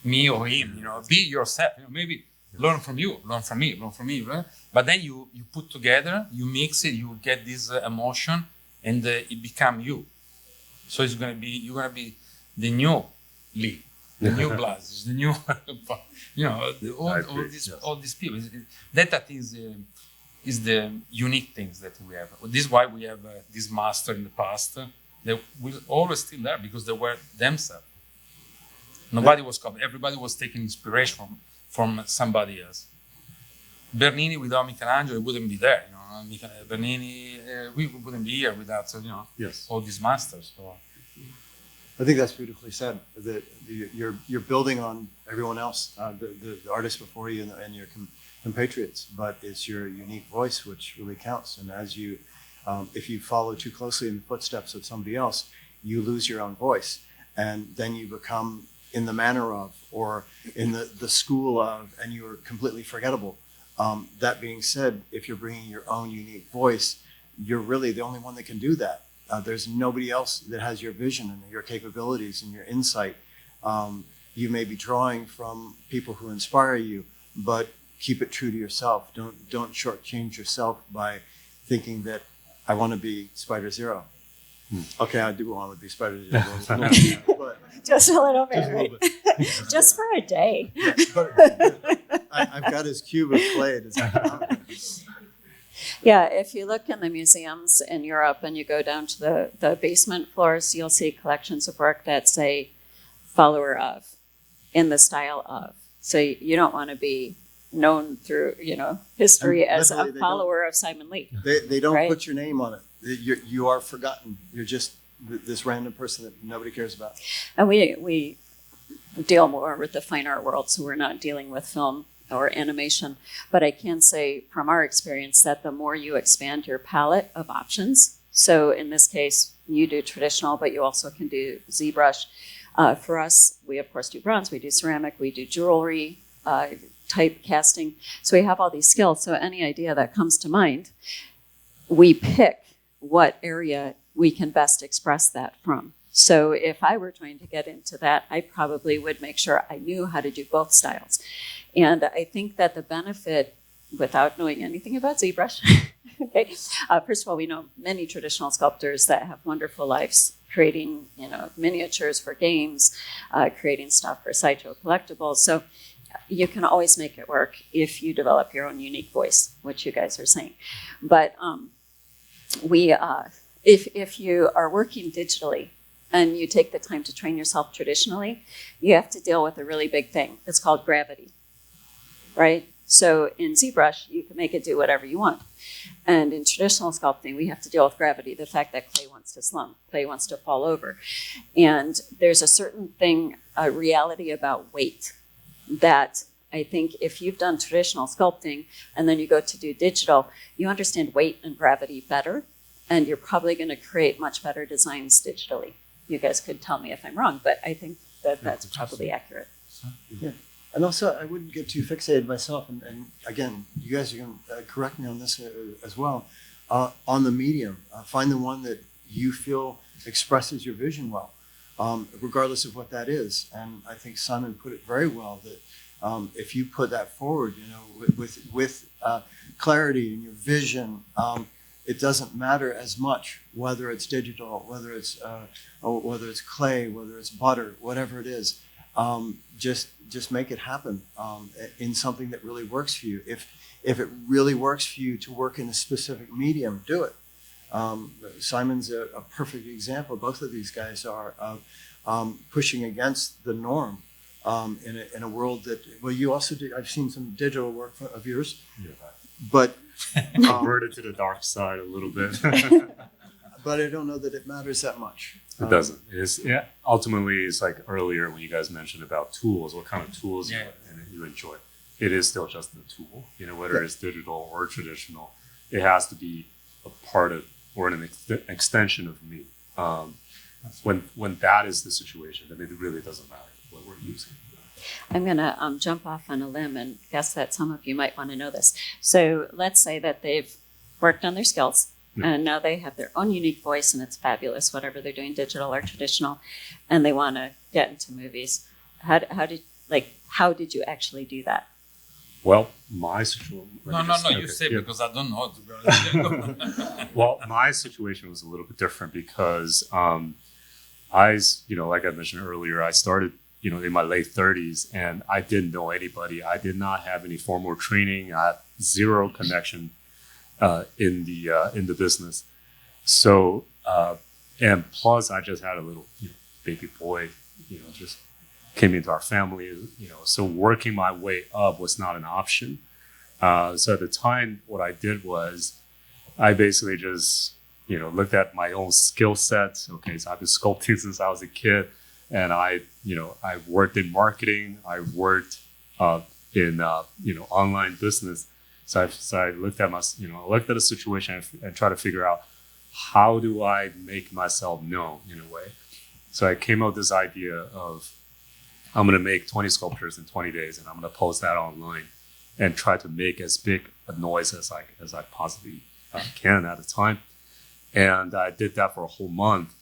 me or him. You know, be yourself. You know, maybe learn from you, learn from me, learn from me. Right? But then you put together, you mix it, you get this emotion, and it become you. So you're gonna be the new Lee, the new Blasich, the new, you know, all these people. That is is the unique things that we have. This is why we have this master in the past. They will always still there because they were themselves. Nobody was copying. Everybody was taking inspiration from somebody else. Bernini without Michelangelo wouldn't be there. Bernini, we wouldn't be here without Yes. all these masters. So. I think that's beautifully said. That you're building on everyone else, the artists before you and your compatriots, but it's your unique voice which really counts. And as you, if you follow too closely in the footsteps of somebody else, you lose your own voice, and then you become in the manner of, or in the school of, and you are completely forgettable. That being said, if you're bringing your own unique voice, you're really the only one that can do that. There's nobody else that has your vision and your capabilities and your insight. You may be drawing from people who inspire you, but keep it true to yourself. Don't shortchange yourself by thinking that I want to be Spider Zero. Okay, I do want to be Spider Zero, but Just a little bit, just a right? little bit. Just for a day. But I've got his cube of clay. Does that count? Yeah, if you look in the museums in Europe and you go down to the basement floors, you'll see collections of work that say follower of, in the style of. So you don't want to be known through, history And as a literally they follower of Simon Lee. They don't Right. put your name on it. You are forgotten. You're just this random person that nobody cares about. And we deal more with the fine art world, so we're not dealing with film or animation. But I can say from our experience that the more you expand your palette of options, so in this case, you do traditional, but you also can do ZBrush. For us, we of course do bronze, we do ceramic, we do jewelry, type casting. So we have all these skills. So any idea that comes to mind, we pick what area we can best express that from. So if I were trying to get into that, I probably would make sure I knew how to do both styles. And I think that the benefit, without knowing anything about ZBrush, okay, first of all, we know many traditional sculptors that have wonderful lives, creating, miniatures for games, creating stuff for sideshow collectibles. So you can always make it work if you develop your own unique voice, which you guys are saying. But if you are working digitally and you take the time to train yourself traditionally, you have to deal with a really big thing. It's called gravity, right? So in ZBrush, you can make it do whatever you want. And in traditional sculpting, we have to deal with gravity, the fact that clay wants to slump, clay wants to fall over. And there's a certain thing, a reality about weight that I think if you've done traditional sculpting and then you go to do digital, you understand weight and gravity better, and you're probably going to create much better designs digitally. You guys could tell me if I'm wrong, but I think that that's probably accurate. Yeah. And also, I wouldn't get too fixated myself. And again, you guys are going to correct me on this as well. On the medium, find the one that you feel expresses your vision well, regardless of what that is. And I think Simon put it very well that if you put that forward, with clarity in your vision, it doesn't matter as much whether it's digital, whether it's clay, whether it's butter, whatever it is. Just make it happen in something that really works for you. If it really works for you to work in a specific medium, do it. Simon's a perfect example. Both of these guys are pushing against the norm in a world that. Well, you also do. I've seen some digital work of yours, but Converted to the dark side a little bit. but I don't know that it matters that much. It doesn't. Ultimately, it's like earlier when you guys mentioned about tools, what kind of tools you enjoy. It is still just a tool, whether it's digital or traditional. It has to be a part of or an extension of me. When that is the situation, then it really doesn't matter what we're using. I'm going to jump off on a limb and guess that some of you might want to know this. So let's say that they've worked on their skills and now they have their own unique voice and it's fabulous, whatever they're doing, digital or traditional, and they want to get into movies. How did you actually do that? Well, my situation. No, you say because I don't know. To be honest. Well, my situation was a little bit different because like I mentioned earlier, I started, in my late 30s, and I didn't know anybody. I did not have any formal training. I had zero connection in the business. So and plus, I just had a little baby boy, just came into our family, so working my way up was not an option. So at the time, what I did was I basically just, looked at my own skill sets. Okay, so I've been sculpting since I was a kid, and I worked in marketing. I worked in online business. So I looked at looked at the situation and tried to figure out how do I make myself known in a way. So I came up with this idea of I'm going to make 20 sculptures in 20 days, and I'm going to post that online and try to make as big a noise as I possibly can at a time. And I did that for a whole month.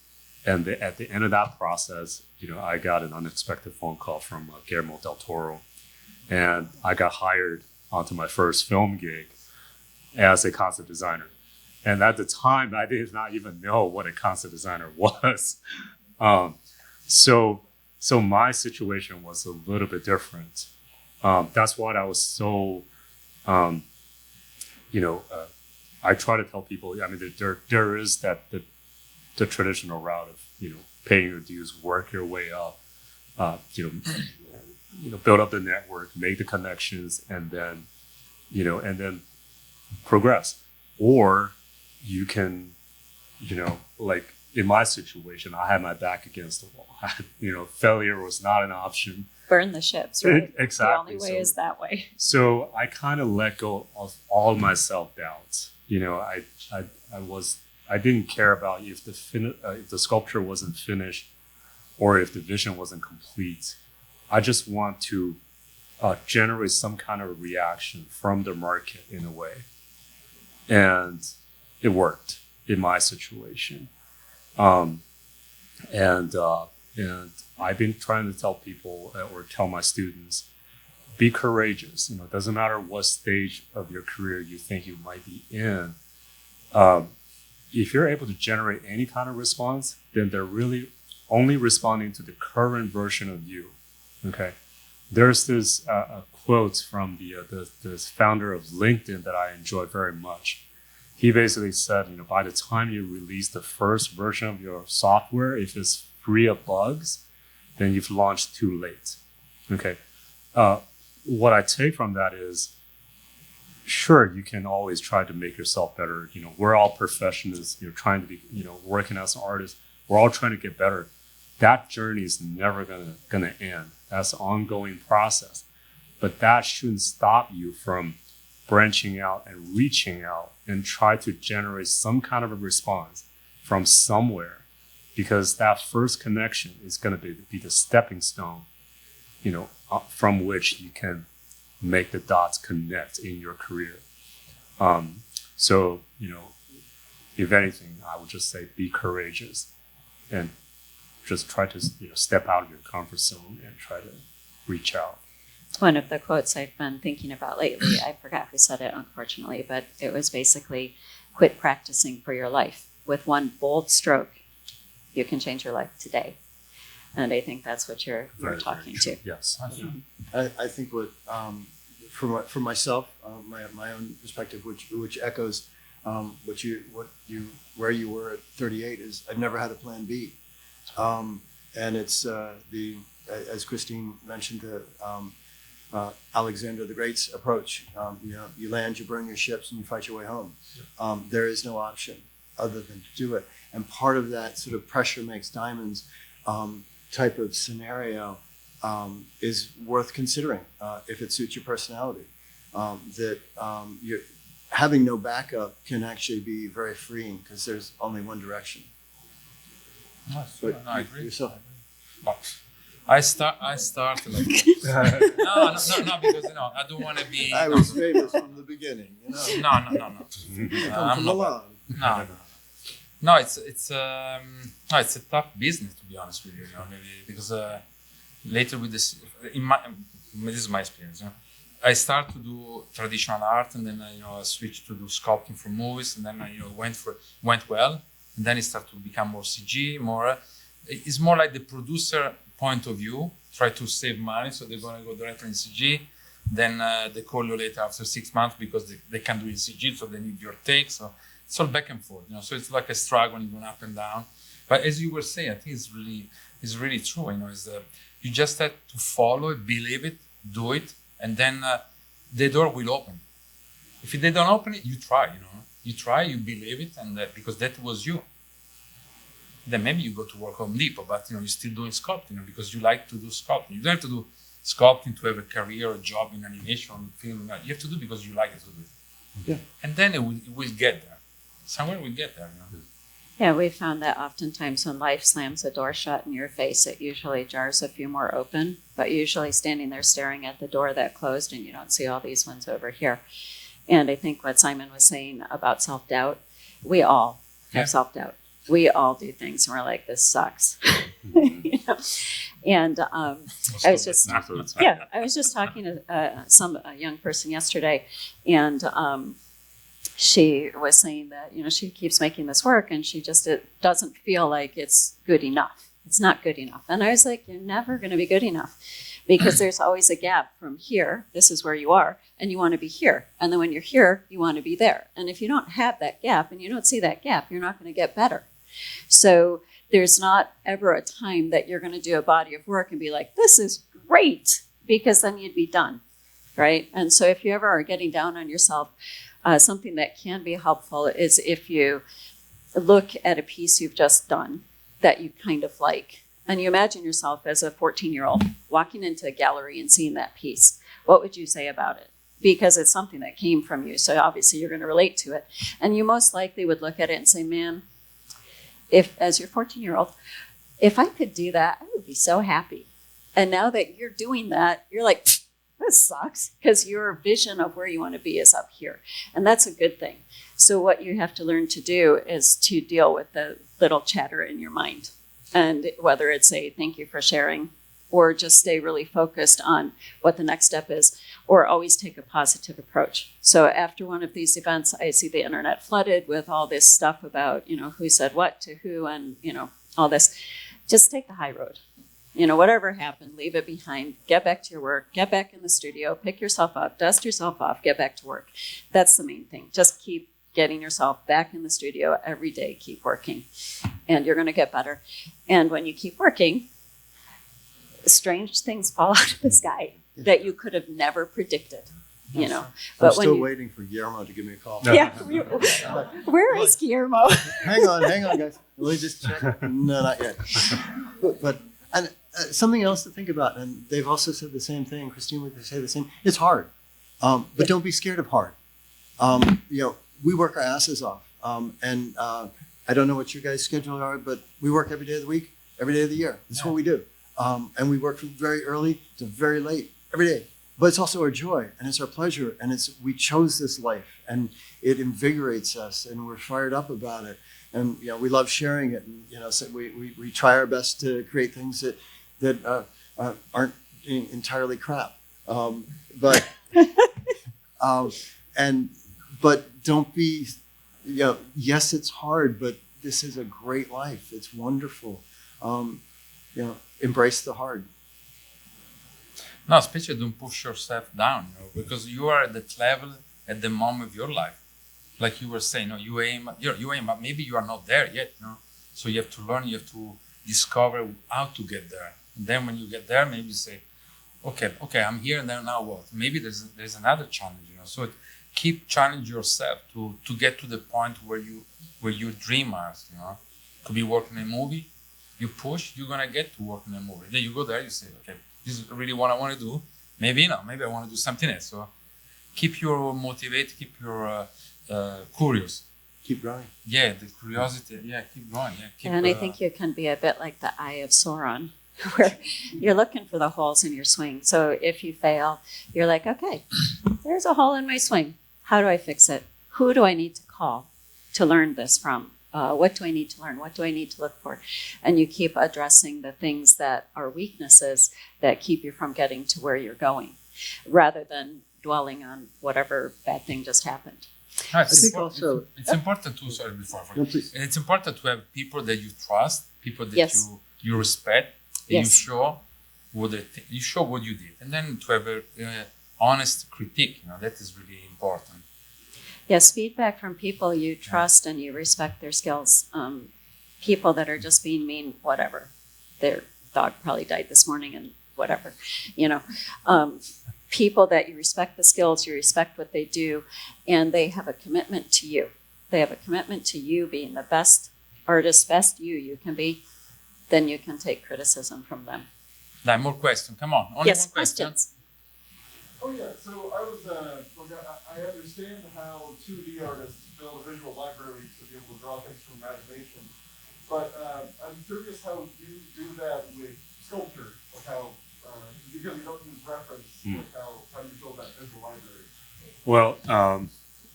And at the end of that process, I got an unexpected phone call from Guillermo del Toro, and I got hired onto my first film gig as a concept designer. And at the time, I did not even know what a concept designer was. So my situation was a little bit different. That's what I was so, I try to tell people. I mean, there is the traditional route of paying your dues, work your way up, build up the network, make the connections, and then progress. Or you can, like in my situation, I had my back against the wall. Failure was not an option. Burn the ships, right? Exactly. The only way is that way. So I kind of let go of all my self-doubts. I didn't care about if the sculpture wasn't finished or if the vision wasn't complete. I just want to generate some kind of reaction from the market in a way. And it worked in my situation. And I've been trying to tell people or tell my students, be courageous. It doesn't matter what stage of your career you think you might be in. If you're able to generate any kind of response, then they're really only responding to the current version of you. Okay. There's this quote from the founder of LinkedIn that I enjoy very much. He basically said, by the time you release the first version of your software, if it's free of bugs, then you've launched too late. Okay. What I take from that is, sure, you can always try to make yourself better. We're all professionals, trying to be, working as an artist. We're all trying to get better. That journey is never gonna end. That's an ongoing process. But that shouldn't stop you from branching out and reaching out and try to generate some kind of a response from somewhere, because that first connection is going to be the stepping stone, from which you can make the dots connect in your career. So, if anything, I would just say be courageous and just try to step out of your comfort zone and try to reach out. One of the quotes I've been thinking about lately, I forgot who said it, unfortunately, but it was basically, quit practicing for your life. With one bold stroke, you can change your life today. And I think that's what you're talking to. Yes. I think what, for myself, my own perspective, which echoes where you were at 38, is I've never had a plan B. And it's as Kristine mentioned, Alexander the Great's approach. You land, you burn your ships, and you fight your way home. There is no option other than to do it. And part of that sort of pressure makes diamonds type of scenario is worth considering if it suits your personality. You're having no backup can actually be very freeing because there's only one direction. But I agree. Yourself. I started like no, because I don't want to be. I was famous from the beginning. No. Come along. No, it's a tough business, to be honest with you. Maybe because later with this, this is my experience. I started to do traditional art, and then I switched to do sculpting for movies, and then went well, and then it started to become more CG, more. It's more like the producer point of view, try to save money, so they're going to go directly in CG. then they call you later after 6 months because they can't do ECG, so they need your take. So it's all back and forth, so it's like a struggle going up and down. But as you were saying, I think it's really true, is you just have to follow it, believe it, do it, and then the door will open. If they don't open it, you try, you try, you believe it, and because that was you. Then maybe you go to work Home Depot, but you're still doing sculpting because you like to do sculpting. You don't have to do sculpting to have a career or job in animation, film. You have to do it because you like it to do it. Yeah. And then it will get there. Somewhere we get there. Yeah, we found that oftentimes when life slams a door shut in your face, it usually jars a few more open, but usually standing there staring at the door that closed and you don't see all these ones over here. And I think what Simon was saying about self-doubt, we all have self-doubt. We all do things and we're like, this sucks. And I was just talking to a young person yesterday, and she was saying that she keeps making this work and it doesn't feel like it's good enough. It's not good enough. And I was like, you're never going to be good enough, because there's always a gap from here. This is where you are, and you want to be here. And then when you're here, you want to be there. And if you don't have that gap and you don't see that gap, you're not going to get better. So there's not ever a time that you're going to do a body of work and be like, this is great, because then you'd be done, right? And so if you ever are getting down on yourself, something that can be helpful is if you look at a piece you've just done that you kind of like, and you imagine yourself as a 14-year-old walking into a gallery and seeing that piece. What would you say about it? Because it's something that came from you, so obviously you're going to relate to it. And you most likely would look at it and say, man, if, as your 14-year-old, if I could do that, I would be so happy. And now that you're doing that, you're like, this sucks, because your vision of where you want to be is up here. And that's a good thing. So what you have to learn to do is to deal with the little chatter in your mind. And whether it's a thank you for sharing, or just stay really focused on what the next step is, or always take a positive approach. So after one of these events, I see the internet flooded with all this stuff about, who said what to who and, all this. Just take the high road. Whatever happened, leave it behind, get back to your work, get back in the studio, pick yourself up, dust yourself off, get back to work. That's the main thing. Just keep getting yourself back in the studio every day, keep working, and you're going to get better. And when you keep working, strange things fall out of the sky that you could have never predicted, But I'm still waiting for Guillermo to give me a call. Yeah, where is Guillermo? Hang on, guys. Let me just check. No, not yet. But something else to think about, and they've also said the same thing. Kristine would say the same. It's hard, but don't be scared of hard. We work our asses off, and I don't know what you guys' schedule are, but we work every day of the week, every day of the year. That's what we do, and we work from very early to very late every day. But it's also our joy, and it's our pleasure, and we chose this life, and it invigorates us, and we're fired up about it, and we love sharing it, and so we try our best to create things that aren't entirely crap, but but don't be, yes, it's hard, but this is a great life. It's wonderful. Embrace the hard. No, especially don't push yourself down, because you are at that level at the moment of your life. Like you were saying, you aim, but maybe you are not there yet, So you have to learn, you have to discover how to get there. And then when you get there, maybe you say, okay, I'm here, and then now what? Maybe there's another challenge, So keep challenge yourself to get to the point where you dream as, Could be working in a movie, you push, you're gonna get to work in a movie. Then you go there, you say, okay, this is really what I want to do. Maybe maybe I want to do something else. So keep your motivated, keep your curious. Keep growing. Yeah, the curiosity. Yeah, keep going. Yeah, and I think you can be a bit like the Eye of Sauron, where you're looking for the holes in your swing. So if you fail, you're like, okay, there's a hole in my swing. How do I fix it? Who do I need to call to learn this from? What do I need to learn? What do I need to look for? And you keep addressing the things that are weaknesses that keep you from getting to where you're going, rather than dwelling on whatever bad thing just happened. No, it's important to, sorry, before. No, please. And it's important to have people that you trust, people that Yes. you respect, and Yes. you show what you did, and then to have honest critique. That is really important. Yes, feedback from people you trust and you respect their skills. People that are just being mean, whatever. Their dog probably died this morning and whatever, people that you respect the skills, you respect what they do, and they have a commitment to you. They have a commitment to you being the best artist, best you can be, then you can take criticism from them. Like, more questions. Come on. Only Yes, one question. questions. Oh yeah, so I understand how 2D artists build a visual library to be able to draw things from imagination, but I'm curious how you do that with Sculptor, like how, because you don't use reference, like how do you build that visual library? Well,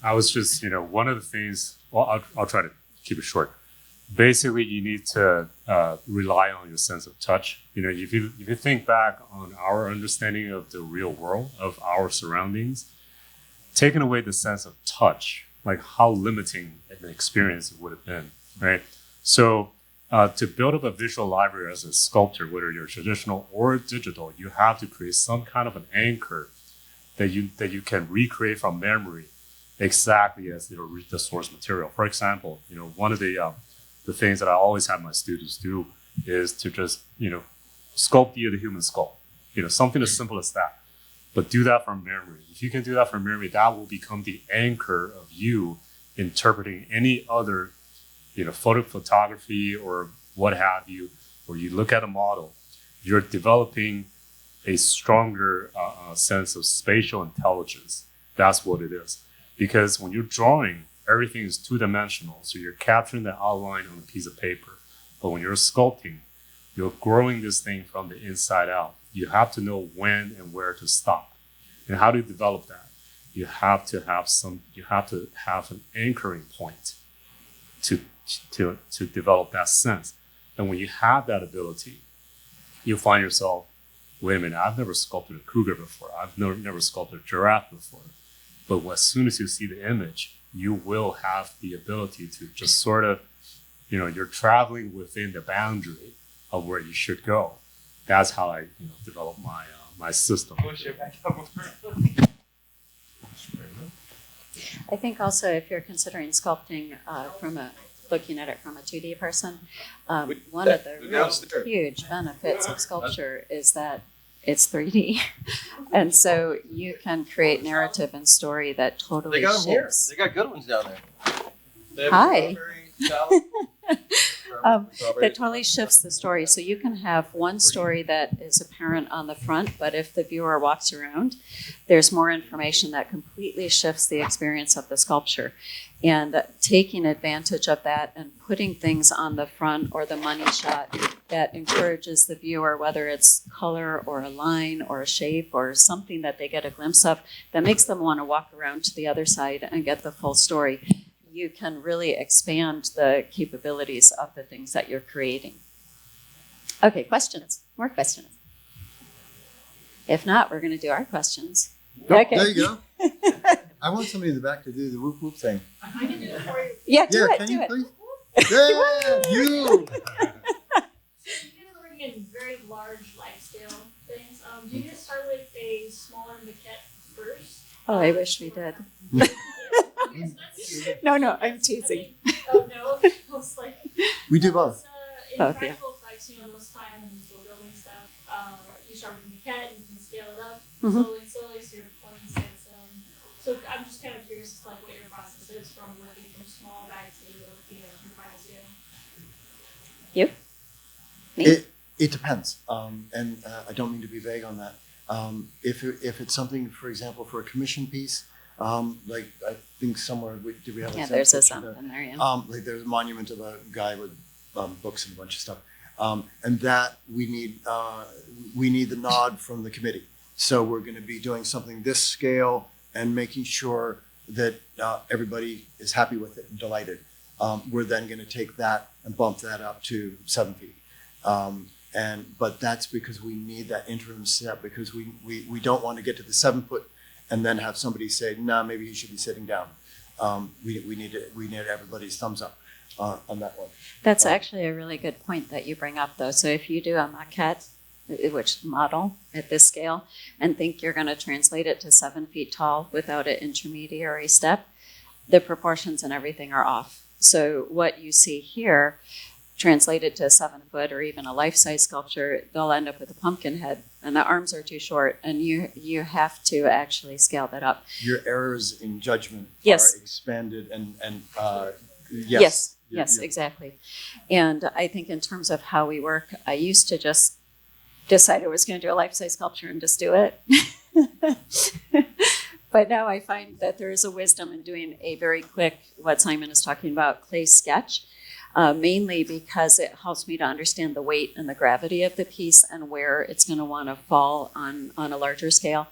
I was just, one of the things, well, I'll try to keep it short. Basically, you need to rely on your sense of touch. If you think back on our understanding of the real world, of our surroundings, taking away the sense of touch, like how limiting an experience it would have been, right? So to build up a visual library as a sculptor, whether you're traditional or digital, you have to create some kind of an anchor that you can recreate from memory exactly as the source material. For example, one of the things that I always have my students do is to just, sculpt the human skull, something as simple as that, but do that from memory. If you can do that from memory, that will become the anchor of you interpreting any other, photography or what have you, where you look at a model, you're developing a stronger sense of spatial intelligence. That's what it is. Because when you're drawing, everything is two-dimensional, so you're capturing the outline on a piece of paper. But when you're sculpting, you're growing this thing from the inside out. You have to know when and where to stop. And how do you develop that? You have to have an anchoring point to develop that sense. And when you have that ability, you find yourself, wait a minute, I've never sculpted a cougar before. I've never sculpted a giraffe before. But as soon as you see the image, you will have the ability to just sort of, you're traveling within the boundary of where you should go. That's how I, develop my system. I think also if you're considering sculpting looking at it from a 2D person, one of the real huge benefits of sculpture is that it's 3D. And so you can create narrative and story that totally They got them here. shifts. They got good ones down there. They have Hi. strawberry salad. That totally shifts the story. So you can have one story that is apparent on the front, but if the viewer walks around, there's more information that completely shifts the experience of the sculpture. And taking advantage of that and putting things on the front or the money shot that encourages the viewer, whether it's color or a line or a shape or something that they get a glimpse of, that makes them want to walk around to the other side and get the full story. You can really expand the capabilities of the things that you're creating. Okay, questions? More questions? If not, we're going to do our questions. Nope, Okay. there you go. I want somebody in the back to do the whoop whoop thing. I can do it for you. Yeah, do Yeah, it, can do you it. please? Yeah, you. So you guys are working in very large life scale things. Do you guys start with a smaller maquette first? Oh, I wish we did. No, I'm teasing. Oh no, I was like, We do both. in Both, yeah. practical effects, most time when you're building stuff, you start with a maquette and you can scale it up Mhm. slowly, so you're pulling sets. So I'm just kind of curious, what your process is from working from small back to your final scale. You? Me? It depends, and I don't mean to be vague on that. If it's something, for example, for a commission piece, like I think somewhere did we have? Yeah, a there's a picture there? something there, yeah. Like there's a monument of a guy with books and a bunch of stuff, and that we need the nod from the committee. So we're going to be doing something this scale and making sure that everybody is happy with it and delighted. We're then going to take that and bump that up to 7 feet. But that's because we need that interim step, because we don't want to get to the 7 foot and then have somebody say, nah, maybe you should be sitting down. We need everybody's thumbs up on that one. That's actually a really good point that you bring up, though. So if you do a maquette which model at this scale, and think you're going to translate it to 7 feet tall without an intermediary step, the proportions and everything are off. So what you see here, translated to 7 foot or even a life-size sculpture, they'll end up with a pumpkin head, and the arms are too short, and you have to actually scale that up. Your errors in judgment Yes. are expanded and Yes, Yeah. exactly. And I think in terms of how we work, I used to just decide I was going to do a life-size sculpture and just do it. But now I find that there is a wisdom in doing a very quick, what Simon is talking about, clay sketch, mainly because it helps me to understand the weight and the gravity of the piece and where it's going to want to fall on a larger scale.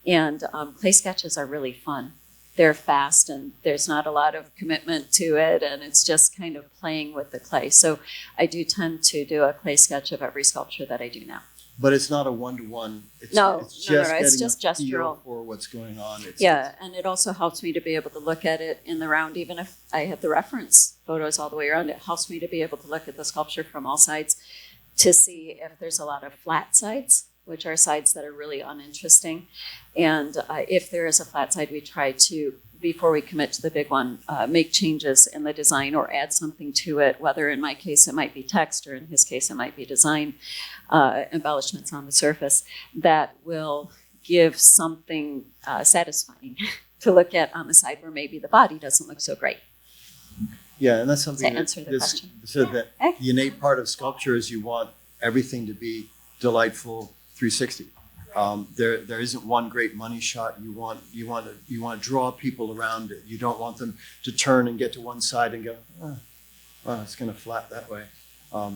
And clay sketches are really fun. They're fast and there's not a lot of commitment to it, and it's just kind of playing with the clay. So I do tend to do a clay sketch of every sculpture that I do now. But it's not a one-to-one. No, it's no, just it's getting just a feel gestural. for what's going on. Yeah, and it also helps me to be able to look at it in the round, even if I have the reference photos all the way around. It helps me to be able to look at the sculpture from all sides to see if there's a lot of flat sides, which are sides that are really uninteresting. And if there is a flat side, we try to, before we commit to the big one, make changes in the design or add something to it, whether in my case it might be text or in his case it might be design embellishments on the surface that will give something satisfying to look at on the side where maybe the body doesn't look so great. Yeah, and that's something To answer the question. So that the innate part of sculpture is you want everything to be delightful 360. There isn't one great money shot. You want to draw people around it. You don't want them to turn and get to one side and go, oh, wow, it's going to flat that way.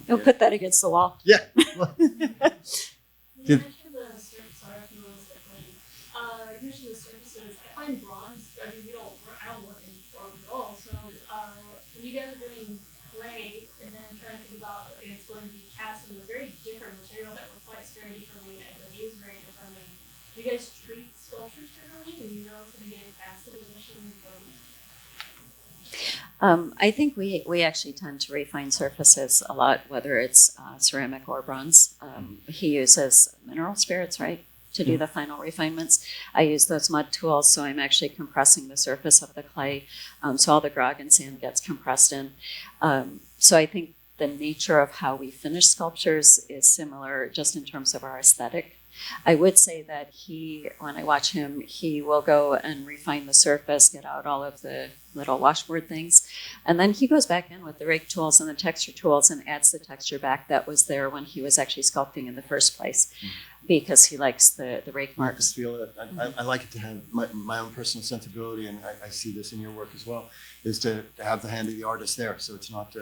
You'll put that against the wall. Yeah. You mentioned the surface, sorry if you want to say you mentioned the surfaces. I find bronze, I mean, I don't work in bronze at all, so when you guys are doing clay and then trying to think about it's going to be cast in a very different material that reflects very differently and behaves very differently, do you guys treat sculptures differently when you know it's going to get casted initially? I think we actually tend to refine surfaces a lot, whether it's ceramic or bronze. He uses mineral spirits, right, to do the final refinements. I use those mud tools, so I'm actually compressing the surface of the clay, so all the grog and sand gets compressed in. So I think the nature of how we finish sculptures is similar just in terms of our aesthetic. I would say that when I watch him, he will go and refine the surface, get out all of the little washboard things, and then he goes back in with the rake tools and the texture tools and adds the texture back that was there when he was actually sculpting in the first place, because he likes the rake I marks. feel it. I like it to have my own personal sensibility, and I see this in your work as well, is to have the hand of the artist there, so it's not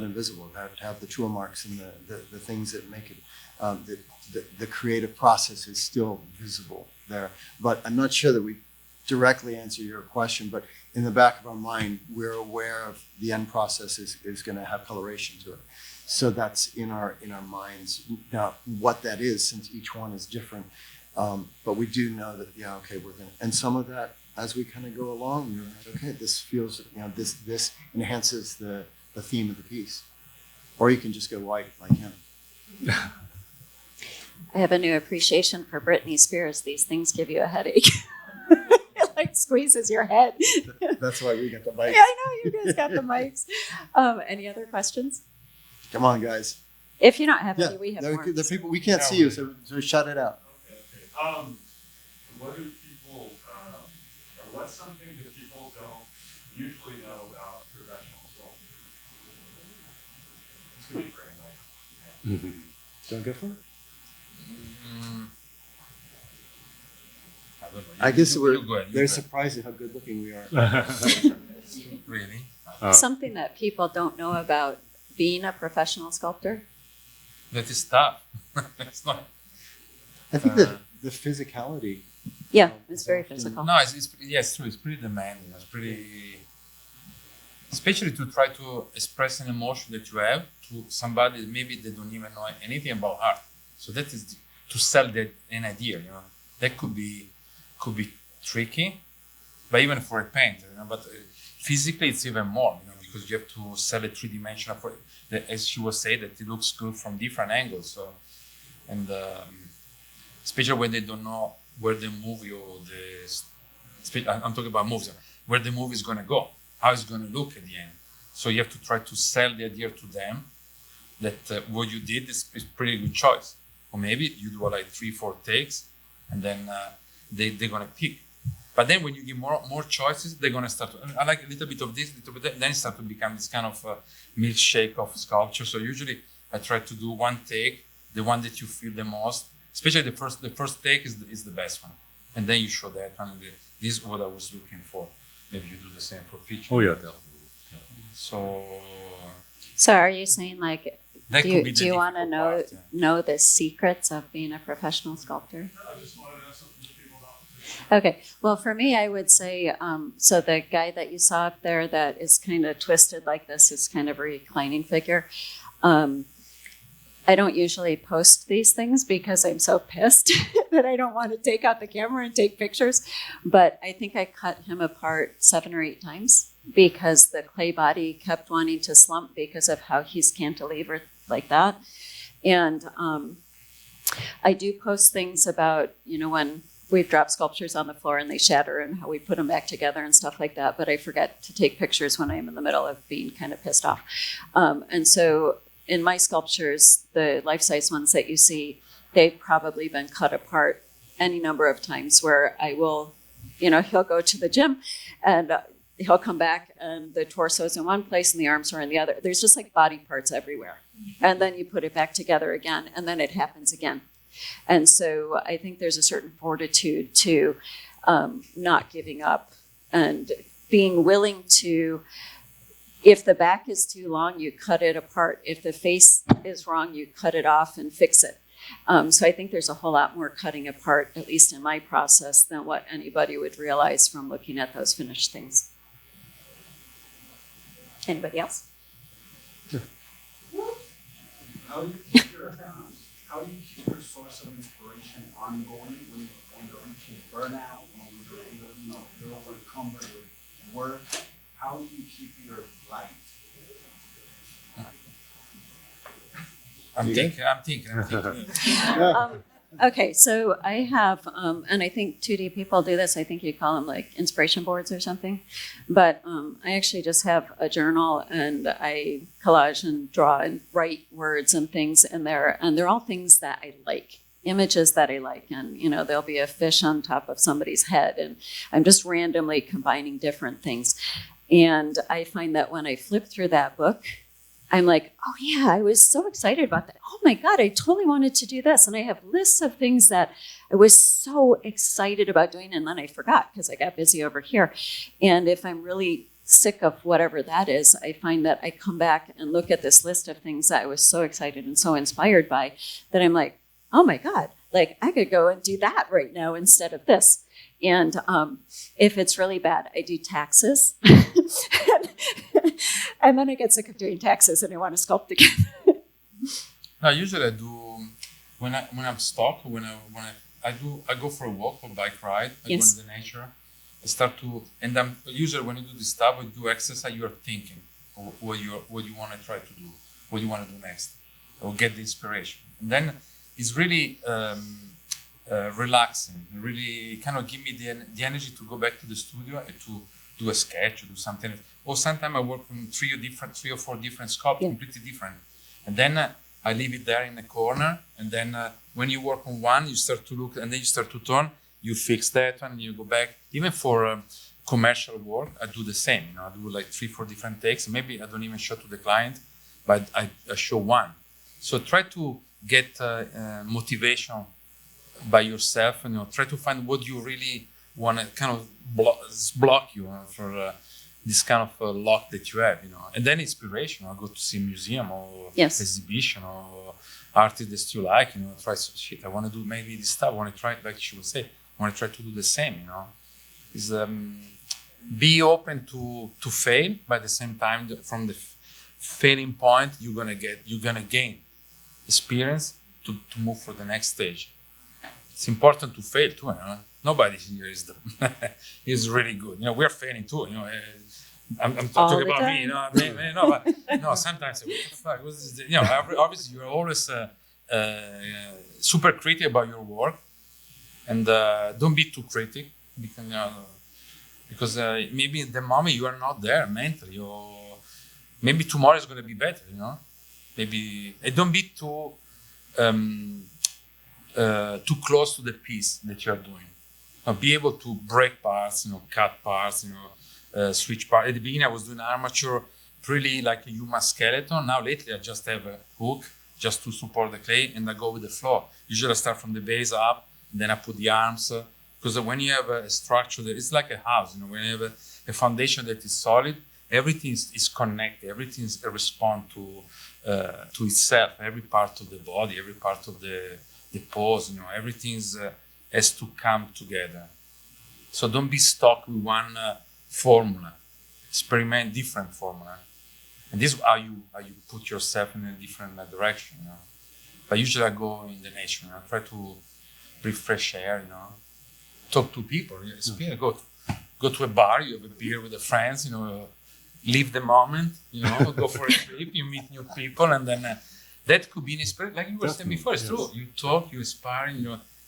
invisible. To have the tool marks and the things that make it. The creative process is still visible there. But I'm not sure that we directly answer your question, but in the back of our mind, we're aware of the end process is going to have coloration to it. So that's in our minds. Now, what that is, since each one is different, but we do know that, yeah, okay, we're going to, and some of that, as we kind of go along, you're like, okay, this feels, this enhances the theme of the piece. Or you can just go white like him. I have a new appreciation for Britney Spears. These things give you a headache. It like squeezes your head. That's why we got the mic. Yeah, I know, you guys got the mics. Any other questions? Come on, guys. If you don't have Yeah, any, we have the more. people, we can't see you, so shut it out. Okay. What do people, or what's something that people don't usually know about professional sculpture? This could be very nice. Don't go for it. I don't know. I guess You go ahead, you they're go ahead. surprised at how good looking we are. Really? Something that people don't know about being a professional sculptor. That is tough. It's not. I think that the physicality. Yeah, it's very physical. No, it's true. It's pretty demanding. It's pretty, especially to try to express an emotion that you have to somebody that maybe they don't even know anything about art. So that is to sell an idea. That could be tricky, but even for a painter. But physically, it's even more. Because you have to sell a three-dimensional, as she was saying, that it looks good from different angles. So and especially when they don't know where the movie or I'm talking about movies, where the movie is going to go, how it's going to look at the end. So you have to try to sell the idea to them that what you did is pretty good choice. Or maybe you do like 3-4 takes, and then they're going to pick. But then when you give more choices, they're going to start. I like a little bit of this, a little bit of that. Then it starts to become this kind of milkshake of sculpture. So usually I try to do one take, the one that you feel the most. Especially the first take is the best one, and then you show that one. This is what I was looking for. Maybe you do the same for feature. Oh yeah, definitely. So are you saying like, That do could be you, the do you want to difficult part, know the secrets of being a professional sculptor? I just wanted to ask something to people about this. Okay, well, for me, I would say, so the guy that you saw up there that is kind of twisted like this is kind of a reclining figure. I don't usually post these things because I'm so pissed that I don't want to take out the camera and take pictures. But I think I cut him apart 7 or 8 times because the clay body kept wanting to slump because of how he's cantilevered like that. And I do post things about, when we've dropped sculptures on the floor and they shatter and how we put them back together and stuff like that. But I forget to take pictures when I'm in the middle of being kind of pissed off. And so in my sculptures, the life-size ones that you see, they've probably been cut apart any number of times where I will, he'll go to the gym and he'll come back and the torso is in one place and the arms are in the other. There's just like body parts everywhere. And then you put it back together again and then it happens again. And so I think there's a certain fortitude to not giving up and being willing to, if the back is too long, you cut it apart. If the face is wrong, you cut it off and fix it. So I think there's a whole lot more cutting apart, at least in my process, than what anybody would realize from looking at those finished things. Anybody else? How do you keep your source of inspiration ongoing when you're into burnout, when you're overcome with work? How do you keep your light? I'm thinking. Okay, so I have, and I think 2D people do this. I think you call them like inspiration boards or something. But I actually just have a journal and I collage and draw and write words and things in there. And they're all things that I like, images that I like. And, there'll be a fish on top of somebody's head. And I'm just randomly combining different things. And I find that when I flip through that book, I'm like, oh yeah, I was so excited about that. Oh my God, I totally wanted to do this. And I have lists of things that I was so excited about doing. And then I forgot because I got busy over here. And if I'm really sick of whatever that is, I find that I come back and look at this list of things that I was so excited and so inspired by that I'm like, oh my God, like I could go and do that right now instead of this. And if it's really bad, I do taxes. And then I get sick of doing taxes and I want to sculpt again. No, usually I do when I'm stuck. I go for a walk or bike ride. I Yes. go in the nature. I start to, and I'm usually when you do this stuff, when you do exercise, you are thinking what you want to try to do, what you want to do next, or get the inspiration. And then it's really relaxing. Really kind of give me the energy to go back to the studio and to do a sketch or do something. Or sometimes I work on 3 or 4 different sculpts, Yeah. completely different. And then I leave it there in the corner. And then when you work on one, you start to look, and then you start to turn. You fix that one, and you go back. Even for commercial work, I do the same. I do like 3, 4 different takes. Maybe I don't even show to the client, but I show one. So try to get motivation by yourself, and try to find what you really want to kind of block you for this kind of lock that you have, And then inspiration. I go to see a museum or Yes. exhibition or artist that you like, try shit. I want to do maybe this stuff. I want to try, like she would say, I want to try to do the same, Is be open to fail, but at the same time, from the failing point, you're gonna gain experience to move for the next stage. It's important to fail too. Nobody here is really good. We're failing too. I'm talking about me. But no. Sometimes what the fuck? What's this? Obviously you're always super critical about your work, and don't be too critical because maybe at the moment you are not there mentally, or maybe tomorrow is going to be better. Maybe and don't be too close to the piece that you are doing. Be able to break parts, cut parts, switch parts. At the beginning, I was doing armature really like a human skeleton. Now lately, I just have a hook just to support the clay, and I go with the flow. Usually, I start from the base up, then I put the arms. Because when you have a structure that it's like a house, when you have a foundation that is solid, everything is connected. Everything responds to itself. Every part of the body, every part of the pose, everything has to come together. So don't be stuck with one formula. Experiment different formula, and this is how you put yourself in a different direction. But usually I go in the nature. I try to breathe fresh air. Talk to people. Go to a bar. You have a beer with the friends. Live the moment. Go for a trip. You meet new people, and then that could be an experience. Like you were saying before, it's true. You talk, you inspire.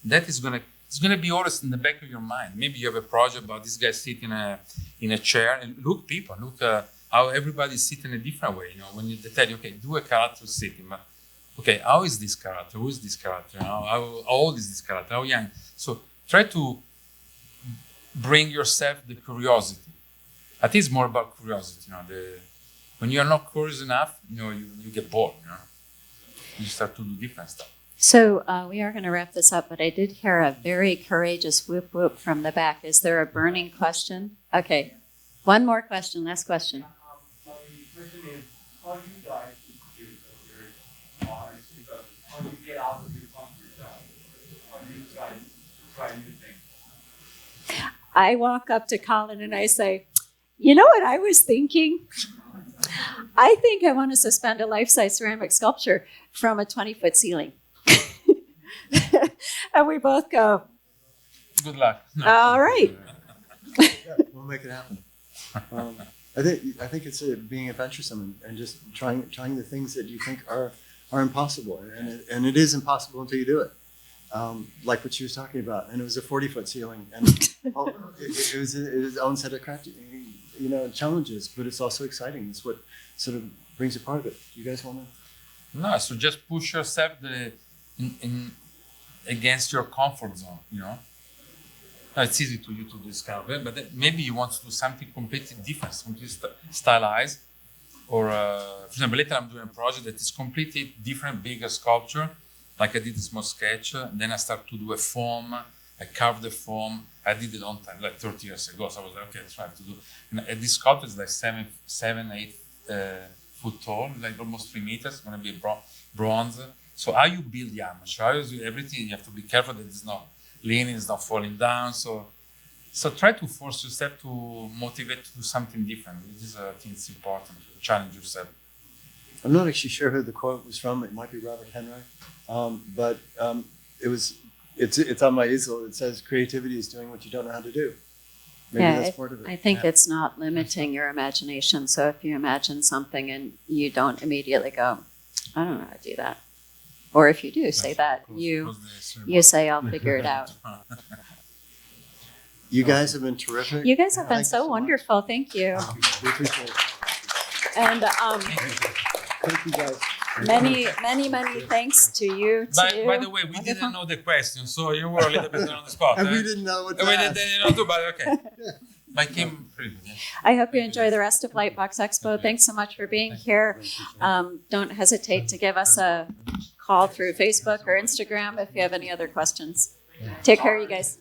That is gonna be always in the back of your mind. Maybe you have a project about this guy sitting in a chair, and look how everybody sits in a different way. When they tell you, okay, do a character sitting, but okay, how is this character? Who is this character? How old is this character? How young? So try to bring yourself the curiosity. I think it's more about curiosity. When you are not curious enough, you get bored. You start to do different stuff. So we are going to wrap this up, but I did hear a very courageous whoop whoop from the back. Is there a burning question? Okay. One more question. Last question. My question is, how do you guys produce your artists? Because how do you get out of your comfort zone? How do you guys try new things? I walk up to Colin and I say, you know what I was thinking? I think I want to suspend a life-size ceramic sculpture from a 20-foot ceiling. And we both go, Good luck. all right. We'll make it happen. I think it's being adventuresome and just trying the things that you think are impossible, and it is impossible until you do it. Like what she was talking about, and it was a 40-foot ceiling, and it was its own set of challenges, but it's also exciting. It's what sort of brings a part of it. You guys want to? No, so just push yourself against your comfort zone. No, it's easy to discover, but maybe you want to do something completely different, completely stylized. Or, for example, later I'm doing a project that is completely different, bigger sculpture. Like I did a small sketch, then I started to do a foam. I carved the foam. I did it a long time, like 30 years ago. So I was like, okay, try to do. And this sculpture is like 7-8 foot tall, like almost 3 meters. It's going to be bronze. So how you build the armature, how you do everything, you have to be careful that it's not leaning, it's not falling down. So try to force yourself to motivate to do something different. This is, I think it's important to challenge yourself. I'm not actually sure who the quote was from. It might be Robert Henry, but it's on my easel. It says, "Creativity is doing what you don't know how to do." Maybe that's part of it. I think it's not limiting your imagination. So if you imagine something and you don't immediately go, I don't know how to do that. Or if you do say that, you say, I'll figure it out. You guys have been terrific. You guys have been Thank you so much. wonderful. Thank you. We appreciate it. And Thank you guys. many thanks to you too. By the way, we didn't know the question, so you were a little bit on the spot. And we didn't know what to We ask. didn't know too, but okay. But came pretty good. Yeah. I hope you enjoy the rest of LightBox Expo. Thanks so much for being here. Don't hesitate to give us a call through Facebook or Instagram if you have any other questions. Take care, you guys.